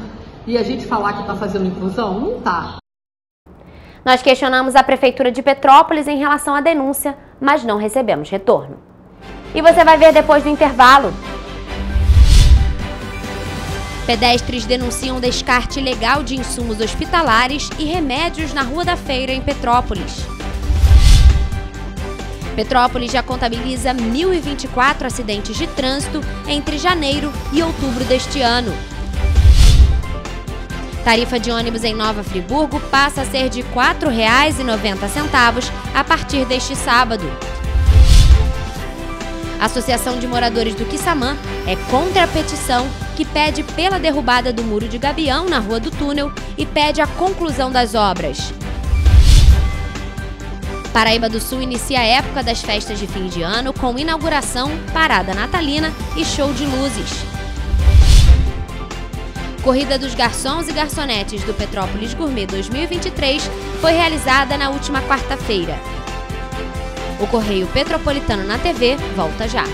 E: E a gente falar que está fazendo inclusão? Não está.
B: Nós questionamos a Prefeitura de Petrópolis em relação à denúncia, mas não recebemos retorno. E você vai ver depois do intervalo.
M: Pedestres denunciam descarte ilegal de insumos hospitalares e remédios na Rua da Feira, em Petrópolis. Petrópolis já contabiliza 1.024 acidentes de trânsito entre janeiro e outubro deste ano. Tarifa de ônibus em Nova Friburgo passa a ser de R$ 4,90 a partir deste sábado. A Associação de Moradores do Quissamã é contra a petição que pede pela derrubada do Muro de Gabião na Rua do Túnel e pede a conclusão das obras. Paraíba do Sul inicia a época das festas de fim de ano com inauguração, parada natalina e show de luzes. Corrida dos Garçons e Garçonetes do Petrópolis Gourmet 2023 foi realizada na última quarta-feira. O Correio Petropolitano na TV volta já.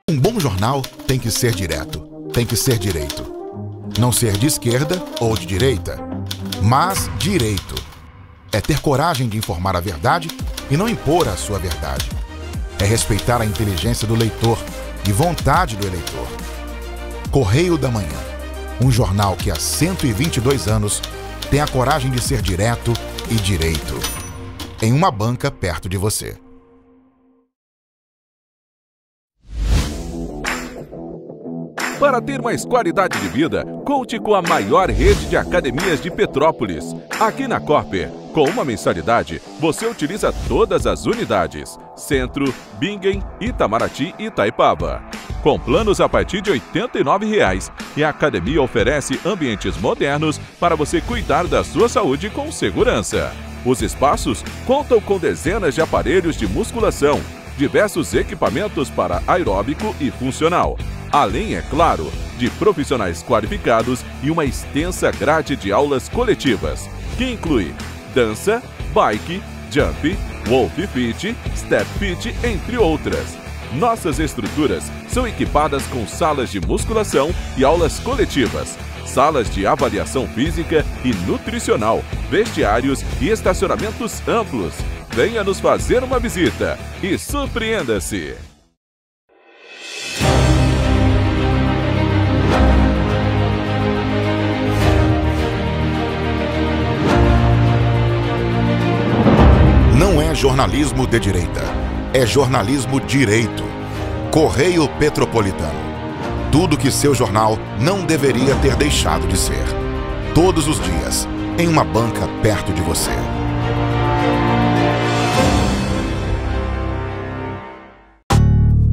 A: Um bom jornal tem que ser direto, tem que ser direito. Não ser de esquerda ou de direita, mas direito. É ter coragem de informar a verdade e não impor a sua verdade. É respeitar a inteligência do leitor e vontade do eleitor. Correio da Manhã, um jornal que há 122 anos tem a coragem de ser direto e direito. Em uma banca perto de você.
N: Para ter mais qualidade de vida, conte com a maior rede de academias de Petrópolis. Aqui na Corper, com uma mensalidade, você utiliza todas as unidades: Centro, Bingen, Itamaraty e Itaipava. Com planos a partir de R$ 89,00, e a academia oferece ambientes modernos para você cuidar da sua saúde com segurança. Os espaços contam com dezenas de aparelhos de musculação, diversos equipamentos para aeróbico e funcional, além, é claro, de profissionais qualificados e uma extensa grade de aulas coletivas, que inclui dança, bike, jump, wolf fit, step fit, entre outras. Nossas estruturas são equipadas com salas de musculação e aulas coletivas, salas de avaliação física e nutricional, vestiários e estacionamentos amplos. Venha nos fazer uma visita e surpreenda-se!
A: Não é jornalismo de direita, é jornalismo direito. Correio Petropolitano. Tudo que seu jornal não deveria ter deixado de ser. Todos os dias, em uma banca perto de você.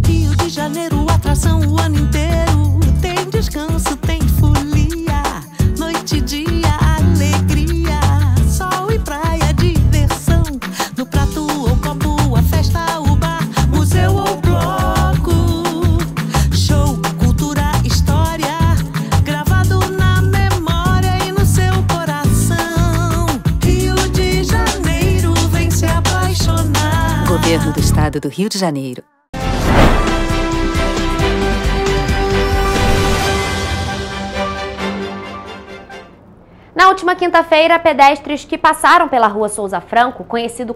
O: Rio de Janeiro, atração o ano inteiro. Tem descanso, tem folia. Noite e dia, alegria. Sol e praia, diversão. No prato ou copo, a festa, o bar, museu ou bloco. Show, cultura, história. Gravado na memória e no seu coração. Rio de Janeiro, vem se apaixonar.
P: Governo do Estado do Rio de Janeiro.
B: Na última quinta-feira, pedestres que passaram pela Rua Souza Franco, conhecida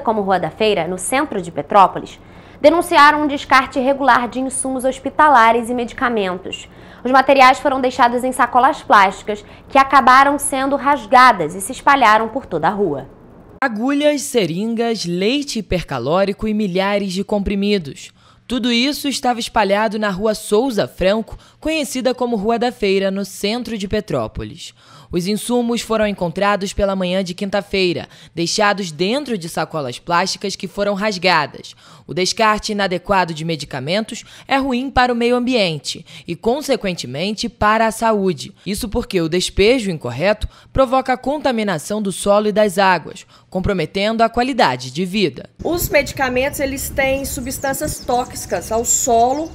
B: como Rua da Feira, no centro de Petrópolis, denunciaram um descarte irregular de insumos hospitalares e medicamentos. Os materiais foram deixados em sacolas plásticas que acabaram sendo rasgadas e se espalharam por toda a rua.
I: Agulhas, seringas, leite hipercalórico e milhares de comprimidos. Tudo isso estava espalhado na Rua Souza Franco, conhecida como Rua da Feira, no centro de Petrópolis. Os insumos foram encontrados pela manhã de quinta-feira, deixados dentro de sacolas plásticas que foram rasgadas. O descarte inadequado de medicamentos é ruim para o meio ambiente e, consequentemente, para a saúde. Isso porque o despejo incorreto provoca a contaminação do solo e das águas, comprometendo a qualidade de vida.
F: Os medicamentos eles têm substâncias tóxicas ao solo,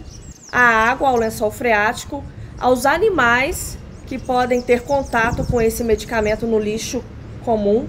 F: à água, ao lençol freático, aos animais que podem ter contato com esse medicamento no lixo comum,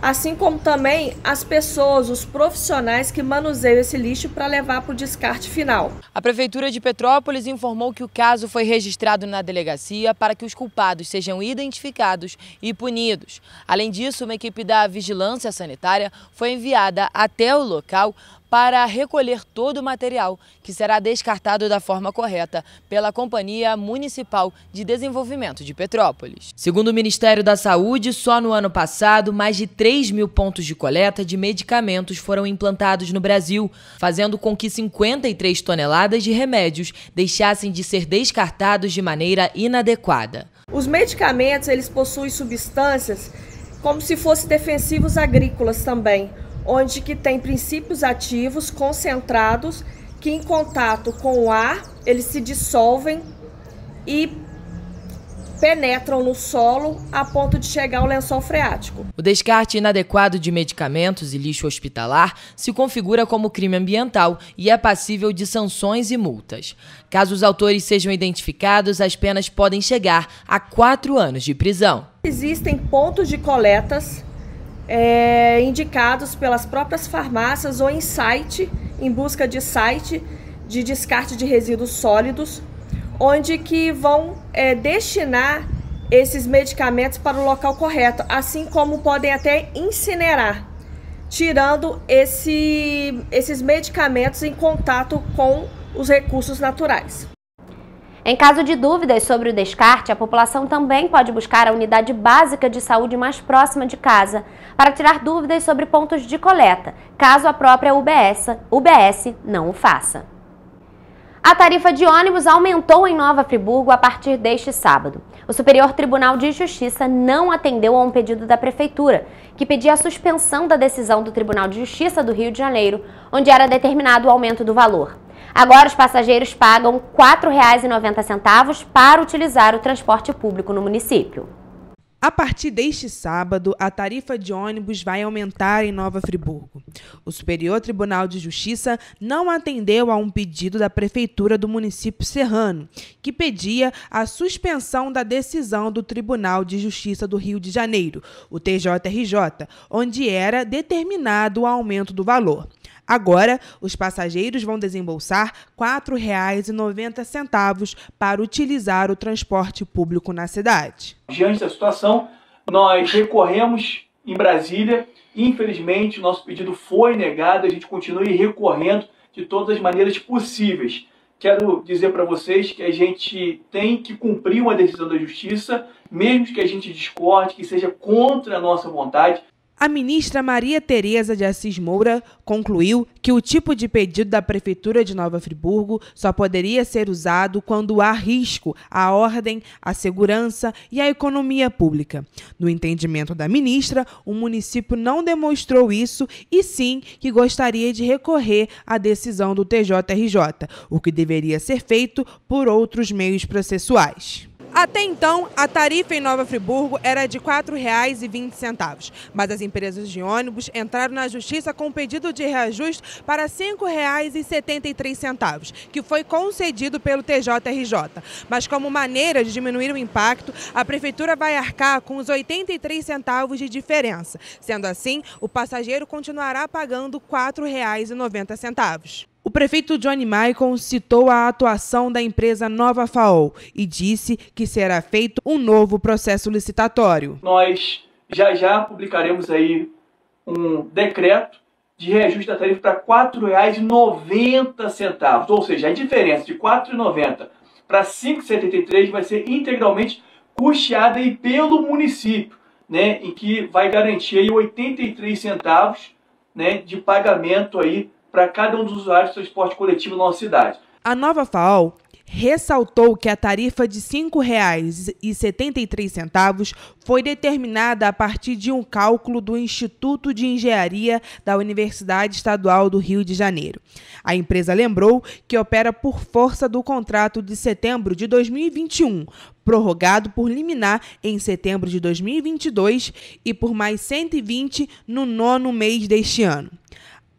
F: assim como também as pessoas, os profissionais que manuseiam esse lixo para levar para o descarte final.
I: A Prefeitura de Petrópolis informou que o caso foi registrado na delegacia para que os culpados sejam identificados e punidos. Além disso, uma equipe da Vigilância Sanitária foi enviada até o local para recolher todo o material que será descartado da forma correta pela Companhia Municipal de Desenvolvimento de Petrópolis. Segundo o Ministério da Saúde, só no ano passado, mais de 3.000 pontos de coleta de medicamentos foram implantados no Brasil, fazendo com que 53 toneladas de remédios deixassem de ser descartados de maneira inadequada.
F: Os medicamentos, eles possuem substâncias como se fossem defensivos agrícolas também, onde que tem princípios ativos concentrados que em contato com o ar, eles se dissolvem e penetram no solo a ponto de chegar ao lençol freático.
I: O descarte inadequado de medicamentos e lixo hospitalar se configura como crime ambiental e é passível de sanções e multas. Caso os autores sejam identificados, as penas podem chegar a 4 anos de prisão.
F: Existem pontos de coletas indicados pelas próprias farmácias ou em site, em busca de site de descarte de resíduos sólidos, onde que vão destinar esses medicamentos para o local correto, assim como podem até incinerar, tirando esses medicamentos em contato com os recursos naturais.
B: Em caso de dúvidas sobre o descarte, a população também pode buscar a unidade básica de saúde mais próxima de casa para tirar dúvidas sobre pontos de coleta, caso a própria UBS não o faça. A tarifa de ônibus aumentou em Nova Friburgo a partir deste sábado. O Superior Tribunal de Justiça não atendeu a um pedido da Prefeitura, que pedia a suspensão da decisão do Tribunal de Justiça do Rio de Janeiro, onde era determinado o aumento do valor. Agora os passageiros pagam R$ 4,90 para utilizar o transporte público no município.
S: A partir deste sábado, a tarifa de ônibus vai aumentar em Nova Friburgo. O Superior Tribunal de Justiça não atendeu a um pedido da Prefeitura do município serrano, que pedia a suspensão da decisão do Tribunal de Justiça do Rio de Janeiro, o TJRJ, onde era determinado o aumento do valor. Agora, os passageiros vão desembolsar R$ 4,90 para utilizar o transporte público na cidade.
C: Diante da situação, nós recorremos em Brasília. Infelizmente, o nosso pedido foi negado. A gente continua recorrendo de todas as maneiras possíveis. Quero dizer para vocês que a gente tem que cumprir uma decisão da Justiça, mesmo que a gente discorde, que seja contra a nossa vontade.
S: A ministra Maria Tereza de Assis Moura concluiu que o tipo de pedido da Prefeitura de Nova Friburgo só poderia ser usado quando há risco à ordem, à segurança e à economia pública. No entendimento da ministra, o município não demonstrou isso e sim que gostaria de recorrer à decisão do TJRJ, o que deveria ser feito por outros meios processuais. Até então, a tarifa em Nova Friburgo era de R$ 4,20, mas as empresas de ônibus entraram na justiça com um pedido de reajuste para R$ 5,73, que foi concedido pelo TJRJ. Mas como maneira de diminuir o impacto, a Prefeitura vai arcar com os 83 centavos de diferença. Sendo assim, o passageiro continuará pagando R$ 4,90. O prefeito Johnny Maicon citou a atuação da empresa Nova FAOL e disse que será feito um novo processo licitatório.
C: Nós já publicaremos aí um decreto de reajuste da tarifa para R$ 4,90, ou seja, a diferença de R$ 4,90 para R$ 5,73 vai ser integralmente custeada aí pelo município, né, em que vai garantir aí 83 centavos, né, de pagamento aí para cada um dos usuários do transporte coletivo na nossa cidade.
S: A Nova FAOL ressaltou que a tarifa de R$ 5,73 foi determinada a partir de um cálculo do Instituto de Engenharia da Universidade Estadual do Rio de Janeiro. A empresa lembrou que opera por força do contrato de setembro de 2021, prorrogado por liminar em setembro de 2022 e por mais 120 no 9º mês deste ano.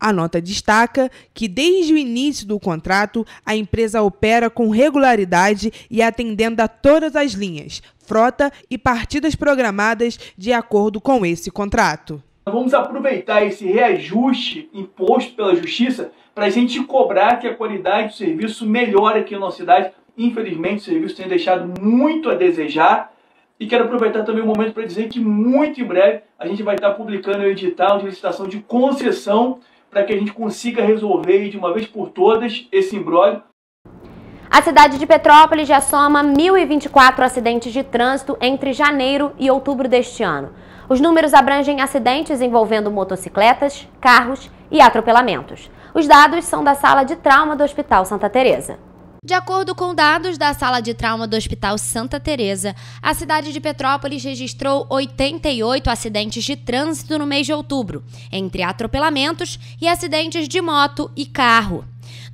S: A nota destaca que, desde o início do contrato, a empresa opera com regularidade e atendendo a todas as linhas, frota e partidas programadas de acordo com esse contrato.
C: Vamos aproveitar esse reajuste imposto pela Justiça para a gente cobrar que a qualidade do serviço melhore aqui na nossa cidade. Infelizmente, o serviço tem deixado muito a desejar. E quero aproveitar também o momento para dizer que muito em breve a gente vai estar publicando o edital de licitação de concessão para que a gente consiga resolver de uma vez por todas esse imbróglio.
B: A cidade de Petrópolis já soma 1.024 acidentes de trânsito entre janeiro e outubro deste ano. Os números abrangem acidentes envolvendo motocicletas, carros e atropelamentos. Os dados são da sala de trauma do Hospital Santa Teresa.
M: De acordo com dados da Sala de Trauma do Hospital Santa Teresa, a cidade de Petrópolis registrou 88 acidentes de trânsito no mês de outubro, entre atropelamentos e acidentes de moto e carro.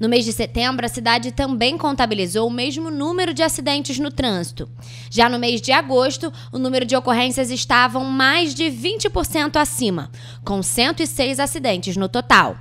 M: No mês de setembro, a cidade também contabilizou o mesmo número de acidentes no trânsito. Já no mês de agosto, o número de ocorrências estavam mais de 20% acima, com 106 acidentes no total.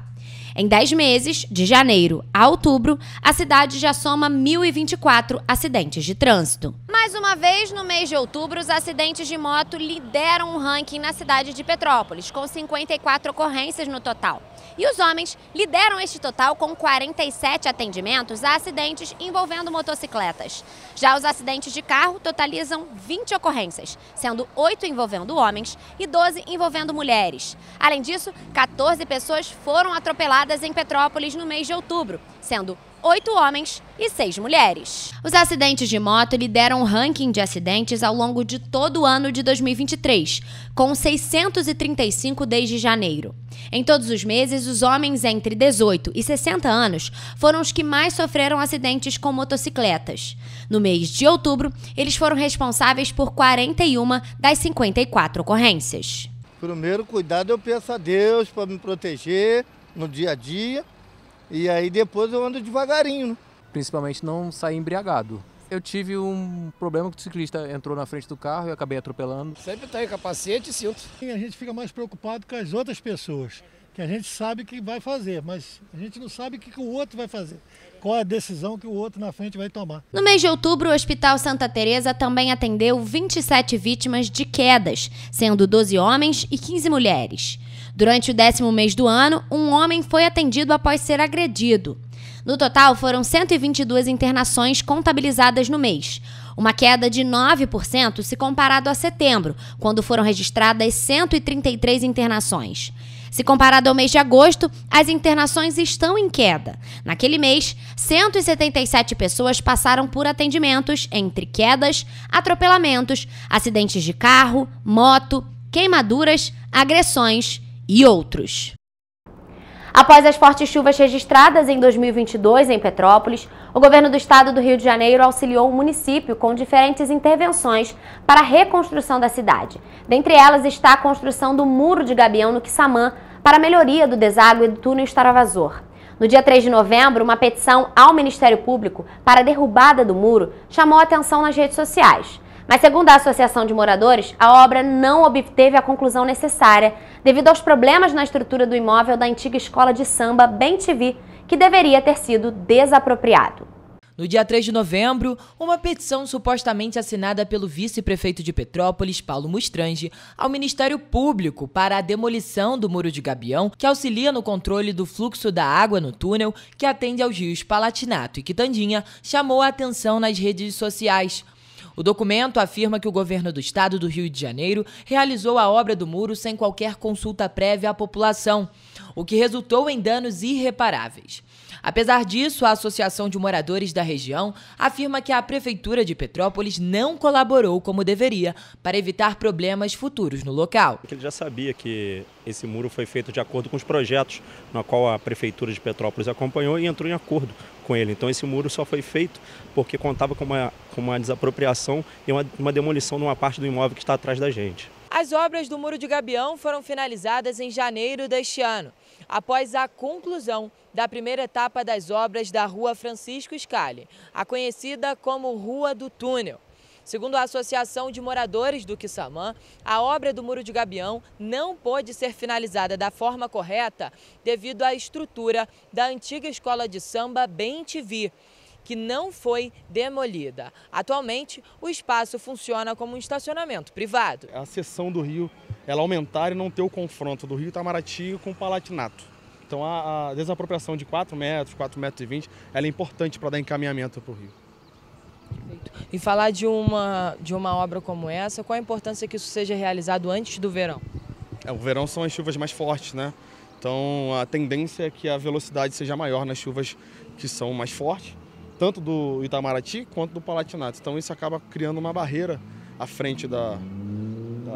M: Em 10 meses, de janeiro a outubro, a cidade já soma 1.024 acidentes de trânsito. Mais uma vez, no mês de outubro, os acidentes de moto lideram o ranking na cidade de Petrópolis, com 54 ocorrências no total. E os homens lideram este total com 47 atendimentos a acidentes envolvendo motocicletas. Já os acidentes de carro totalizam 20 ocorrências, sendo 8 envolvendo homens e 12 envolvendo mulheres. Além disso, 14 pessoas foram atropeladas em Petrópolis no mês de outubro, sendo 8 homens e 6 mulheres. Os acidentes de moto lideram o ranking de acidentes ao longo de todo o ano de 2023, com 635 desde janeiro. Em todos os meses, os homens entre 18 e 60 anos foram os que mais sofreram acidentes com motocicletas. No mês de outubro, eles foram responsáveis por 41 das 54 ocorrências.
J: Primeiro, cuidado, eu peço a Deus para me proteger no dia a dia. E aí depois eu ando devagarinho, né?
V: Principalmente não sair embriagado. Eu tive um problema que o ciclista entrou na frente do carro e acabei atropelando.
J: Sempre tem capacete e cinto.
W: A gente fica mais preocupado com as outras pessoas, que a gente sabe que vai fazer, mas a gente não sabe o que o outro vai fazer. Qual é a decisão que o outro na frente vai tomar.
M: No mês de outubro, o Hospital Santa Teresa também atendeu 27 vítimas de quedas, sendo 12 homens e 15 mulheres. Durante o 10º mês do ano, um homem foi atendido após ser agredido. No total, foram 122 internações contabilizadas no mês, uma queda de 9% se comparado a setembro, quando foram registradas 133 internações. Se comparado ao mês de agosto, as internações estão em queda. Naquele mês, 177 pessoas passaram por atendimentos entre quedas, atropelamentos, acidentes de carro, moto, queimaduras, agressões e outros.
B: Após as fortes chuvas registradas em 2022 em Petrópolis, o governo do estado do Rio de Janeiro auxiliou o município com diferentes intervenções para a reconstrução da cidade. Dentre elas está a construção do Muro de Gabião no Quissamã para a melhoria do deságue do túnel extravasor. No dia 3 de novembro, uma petição ao Ministério Público para a derrubada do muro chamou a atenção nas redes sociais. Mas, segundo a Associação de Moradores, a obra não obteve a conclusão necessária devido aos problemas na estrutura do imóvel da antiga escola de samba Bem-TV, que deveria ter sido desapropriado.
I: No dia 3 de novembro, uma petição supostamente assinada pelo vice-prefeito de Petrópolis, Paulo Mustrange, ao Ministério Público para a demolição do Muro de Gabião, que auxilia no controle do fluxo da água no túnel que atende aos rios Palatinato e Quitandinha, chamou a atenção nas redes sociais. O documento afirma que o governo do estado do Rio de Janeiro realizou a obra do muro sem qualquer consulta prévia à população, o que resultou em danos irreparáveis. Apesar disso, a Associação de Moradores da região afirma que a Prefeitura de Petrópolis não colaborou como deveria para evitar problemas futuros no local.
X: Ele já sabia que esse muro foi feito de acordo com os projetos na qual a Prefeitura de Petrópolis acompanhou e entrou em acordo com ele. Então esse muro só foi feito porque contava com uma desapropriação e uma demolição de uma parte do imóvel que está atrás da gente.
I: As obras do Muro de Gabião foram finalizadas em janeiro deste ano, após a conclusão da primeira etapa das obras da Rua Francisco Scali, a conhecida como Rua do Túnel. Segundo a Associação de Moradores do Quissamã, a obra do Muro de Gabião não pôde ser finalizada da forma correta devido à estrutura da antiga escola de samba Bem-TV, que não foi demolida. Atualmente, o espaço funciona como um estacionamento privado.
Y: A seção do rio, ela aumentar e não ter o confronto do rio Itamaraty com o Palatinato. Então a desapropriação de 4 metros, 4,20 metros, ela é importante para dar encaminhamento para o rio.
I: E falar de uma obra como essa, qual a importância que isso seja realizado antes do verão?
Y: O verão são as chuvas mais fortes, né? Então a tendência é que a velocidade seja maior nas chuvas que são mais fortes, tanto do Itamaraty quanto do Palatinato. Então isso acaba criando uma barreira à frente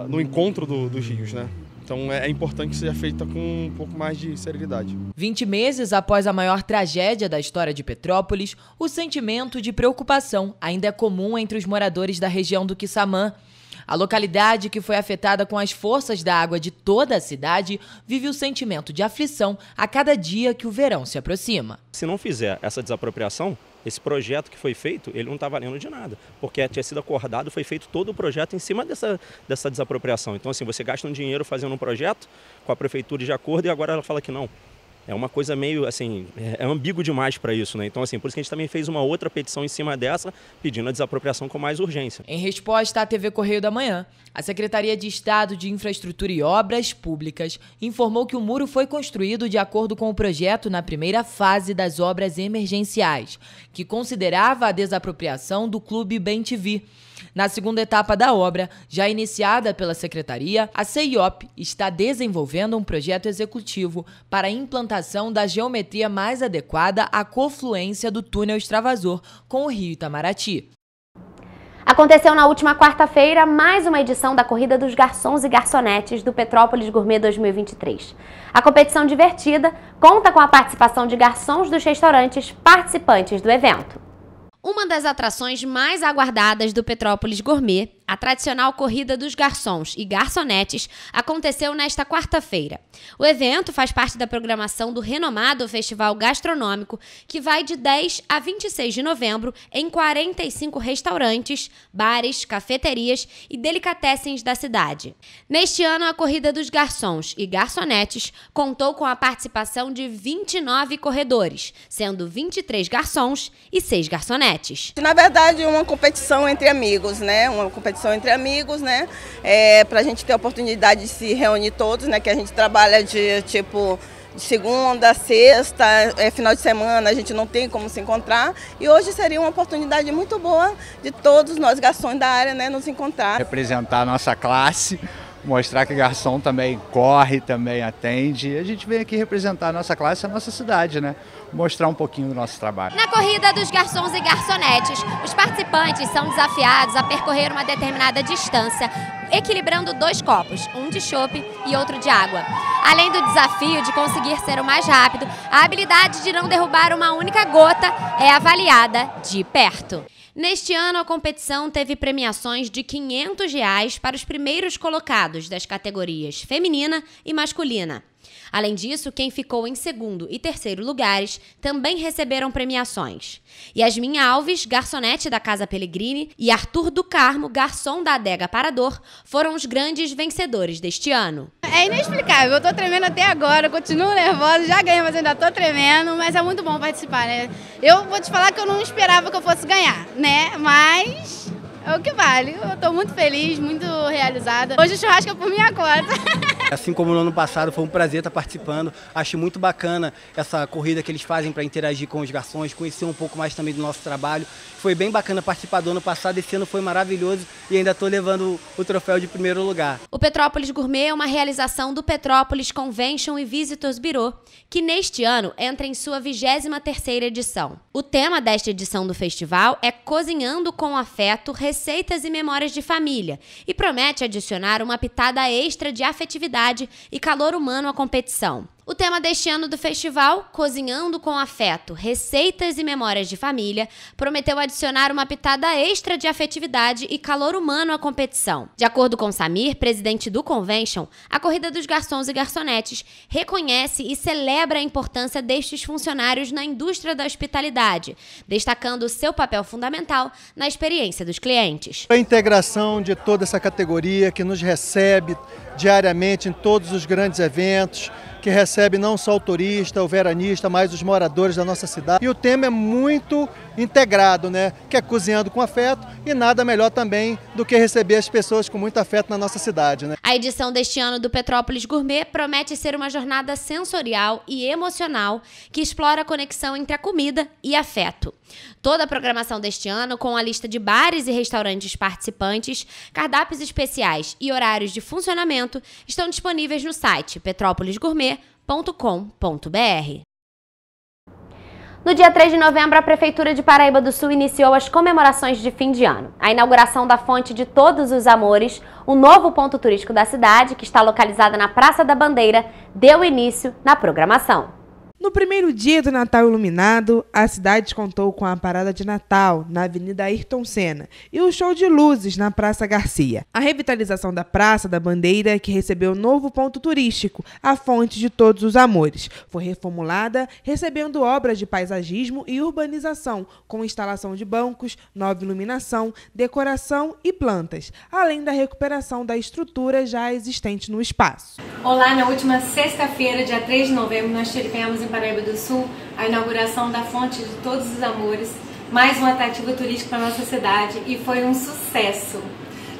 Y: no encontro dos rios, né? Então é importante que seja feita com um pouco mais de serenidade.
I: 20 meses após a maior tragédia da história de Petrópolis, o sentimento de preocupação ainda é comum entre os moradores da região do Quissamã. A localidade, que foi afetada com as forças da água de toda a cidade, vive o sentimento de aflição a cada dia que o verão se aproxima.
X: Se não fizer essa desapropriação, esse projeto que foi feito, ele não está valendo de nada, porque tinha sido acordado, foi feito todo o projeto em cima dessa desapropriação. Então, assim, você gasta um dinheiro fazendo um projeto com a prefeitura de acordo e agora ela fala que não. É uma coisa meio, assim, é ambíguo demais para isso, né? Então, assim, por isso que a gente também fez uma outra petição em cima dessa, pedindo a desapropriação com mais urgência.
I: Em resposta à TV Correio da Manhã, a Secretaria de Estado de Infraestrutura e Obras Públicas informou que o muro foi construído de acordo com o projeto na primeira fase das obras emergenciais, que considerava a desapropriação do Clube Bem-TV. Na segunda etapa da obra, já iniciada pela Secretaria, a CEIOP está desenvolvendo um projeto executivo para a implantação da geometria mais adequada à confluência do túnel extravasor com o rio Itamaraty.
B: Aconteceu na última quarta-feira mais uma edição da Corrida dos Garçons e Garçonetes do Petrópolis Gourmet 2023. A competição divertida conta com a participação de garçons dos restaurantes participantes do evento.
M: Uma das atrações mais aguardadas do Petrópolis Gourmet, a tradicional Corrida dos Garçons e Garçonetes, aconteceu nesta quarta-feira. O evento faz parte da programação do renomado Festival Gastronômico, que vai de 10 a 26 de novembro em 45 restaurantes, bares, cafeterias e delicatessens da cidade. Neste ano, a Corrida dos Garçons e Garçonetes contou com a participação de 29 corredores, sendo 23 garçons e 6 garçonetes.
D: Na verdade, uma competição entre amigos, né? Para a gente ter a oportunidade de se reunir todos, né? Que a gente trabalha de segunda, sexta, final de semana, a gente não tem como se encontrar. E hoje seria uma oportunidade muito boa de todos nós garçons da área, né, nos encontrar.
K: Representar a nossa classe, mostrar que garçom também corre, também atende. E a gente vem aqui representar a nossa classe, a nossa cidade, né? Mostrar um pouquinho do nosso trabalho.
M: Na Corrida dos Garçons e Garçonetes, os participantes são desafiados a percorrer uma determinada distância, equilibrando 2 copos, um de chopp e outro de água. Além do desafio de conseguir ser o mais rápido, a habilidade de não derrubar uma única gota é avaliada de perto. Neste ano, a competição teve premiações de R$ 500 para os primeiros colocados das categorias feminina e masculina. Além disso, quem ficou em segundo e terceiro lugares também receberam premiações. Yasmin Alves, garçonete da Casa Pellegrini, e Arthur do Carmo, garçom da Adega Parador, foram os grandes vencedores deste ano.
L: É inexplicável, eu tô tremendo até agora, continuo nervosa, já ganhei, mas ainda tô tremendo, mas é muito bom participar, né? Eu vou te falar que eu não esperava que eu fosse ganhar, né? Mas é o que vale, eu tô muito feliz, muito realizada. Hoje o churrasco é por minha conta.
Q: Assim como no ano passado, foi um prazer estar participando. Acho muito bacana essa corrida que eles fazem para interagir com os garçons, conhecer um pouco mais também do nosso trabalho. Foi bem bacana participar do ano passado, esse ano foi maravilhoso e ainda estou levando o troféu de primeiro lugar.
M: O Petrópolis Gourmet é uma realização do Petrópolis Convention e Visitors Bureau, que neste ano entra em sua 23ª edição. O tema desta edição do festival é Cozinhando com Afeto, Receitas e Memórias de Família, e promete adicionar uma pitada extra de afetividade e calor humano à competição. O tema deste ano do festival, Cozinhando com Afeto, Receitas e Memórias de Família, prometeu adicionar uma pitada extra de afetividade e calor humano à competição. De acordo com Samir, presidente do Convention, a Corrida dos Garçons e Garçonetes reconhece e celebra a importância destes funcionários na indústria da hospitalidade, destacando seu papel fundamental na experiência dos clientes.
R: A integração de toda essa categoria que nos recebe diariamente em todos os grandes eventos, que recebe não só o turista, o veranista, mas os moradores da nossa cidade. E o tema é muito integrado, né? Que é cozinhando com afeto, e nada melhor também do que receber as pessoas com muito afeto na nossa cidade, né?
M: A edição deste ano do Petrópolis Gourmet promete ser uma jornada sensorial e emocional que explora a conexão entre a comida e afeto. Toda a programação deste ano, com a lista de bares e restaurantes participantes, cardápios especiais e horários de funcionamento, estão disponíveis no site petrópolisgourmet.com.br.
B: No dia 3 de novembro, a Prefeitura de Paraíba do Sul iniciou as comemorações de fim de ano. A inauguração da Fonte de Todos os Amores, o novo ponto turístico da cidade, que está localizada na Praça da Bandeira, deu início na programação.
S: No primeiro dia do Natal Iluminado, a cidade contou com a parada de Natal na Avenida Ayrton Senna e o show de luzes na Praça Garcia. A revitalização da Praça da Bandeira, que recebeu um novo ponto turístico, a Fonte de Todos os Amores, foi reformulada, recebendo obras de paisagismo e urbanização, com instalação de bancos, nova iluminação, decoração e plantas, além da recuperação da estrutura já existente no espaço.
E: Olá, na última sexta-feira, dia 3 de novembro, nós tivemos em Paraíba do Sul a inauguração da Fonte de Todos os Amores, mais um atrativo turístico para a nossa cidade, e foi um sucesso.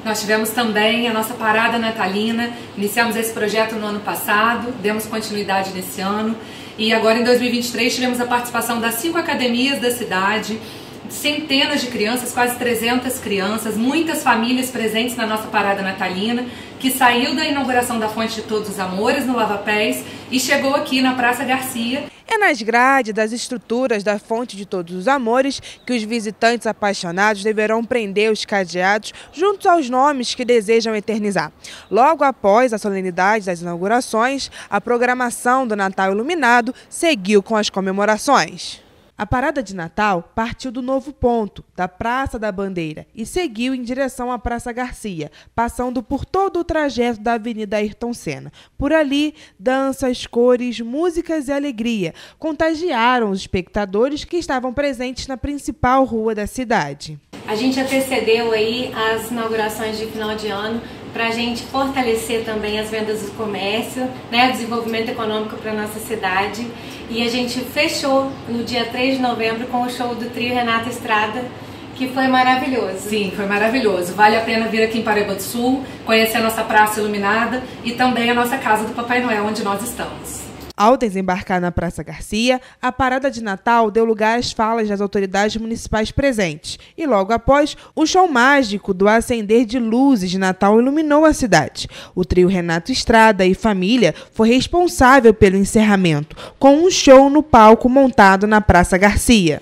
G: Nós tivemos também a nossa parada natalina, iniciamos esse projeto no ano passado, demos continuidade nesse ano, e agora em 2023 tivemos a participação das 5 academias da cidade, centenas de crianças, quase 300 crianças, muitas famílias presentes na nossa parada natalina, que saiu da inauguração da Fonte de Todos os Amores no Lava Pés e chegou aqui na Praça Garcia.
S: É nas grades das estruturas da Fonte de Todos os Amores que os visitantes apaixonados deverão prender os cadeados junto aos nomes que desejam eternizar. Logo após a solenidade das inaugurações, a programação do Natal Iluminado seguiu com as comemorações. A parada de Natal partiu do novo ponto, da Praça da Bandeira, e seguiu em direção à Praça Garcia, passando por todo o trajeto da Avenida Ayrton Senna. Por ali, danças, cores, músicas e alegria contagiaram os espectadores que estavam presentes na principal rua da cidade.
E: A gente antecedeu aí as inaugurações de final de ano para a gente fortalecer também as vendas do comércio, né, o desenvolvimento econômico para a nossa cidade. E a gente fechou no dia 3 de novembro com o show do trio Renata Estrada, que foi maravilhoso.
G: Sim, foi maravilhoso. Vale a pena vir aqui em Paraíba do Sul, conhecer a nossa praça iluminada e também a nossa casa do Papai Noel, onde nós estamos.
S: Ao desembarcar na Praça Garcia, a parada de Natal deu lugar às falas das autoridades municipais presentes. E logo após, o show mágico do acender de luzes de Natal iluminou a cidade. O trio Renato Estrada e Família foi responsável pelo encerramento, com um show no palco montado na Praça Garcia.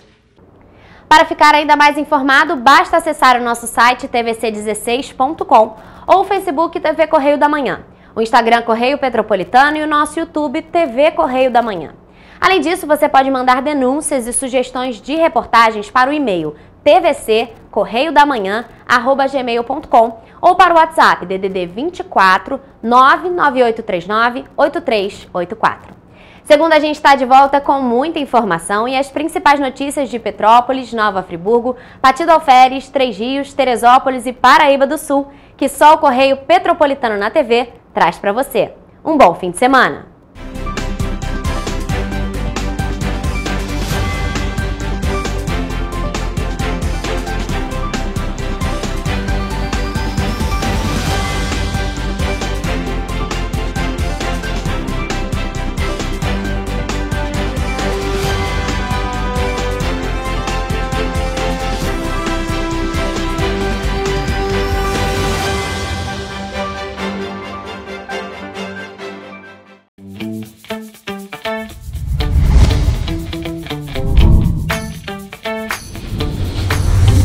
B: Para ficar ainda mais informado, basta acessar o nosso site tvc16.com ou o Facebook TV Correio da Manhã, o Instagram Correio Petropolitano e o nosso YouTube TV Correio da Manhã. Além disso, você pode mandar denúncias e sugestões de reportagens para o e-mail tvc@gmail.com ou para o WhatsApp DDD 24 99839 8384. Segunda, a gente está de volta com muita informação e as principais notícias de Petrópolis, Nova Friburgo, Partido Alferes, Três Rios, Teresópolis e Paraíba do Sul, que só o Correio Petropolitano na TV traz para você. Um bom fim de semana!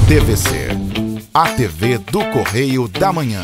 A: TVC, a TV do Correio da Manhã.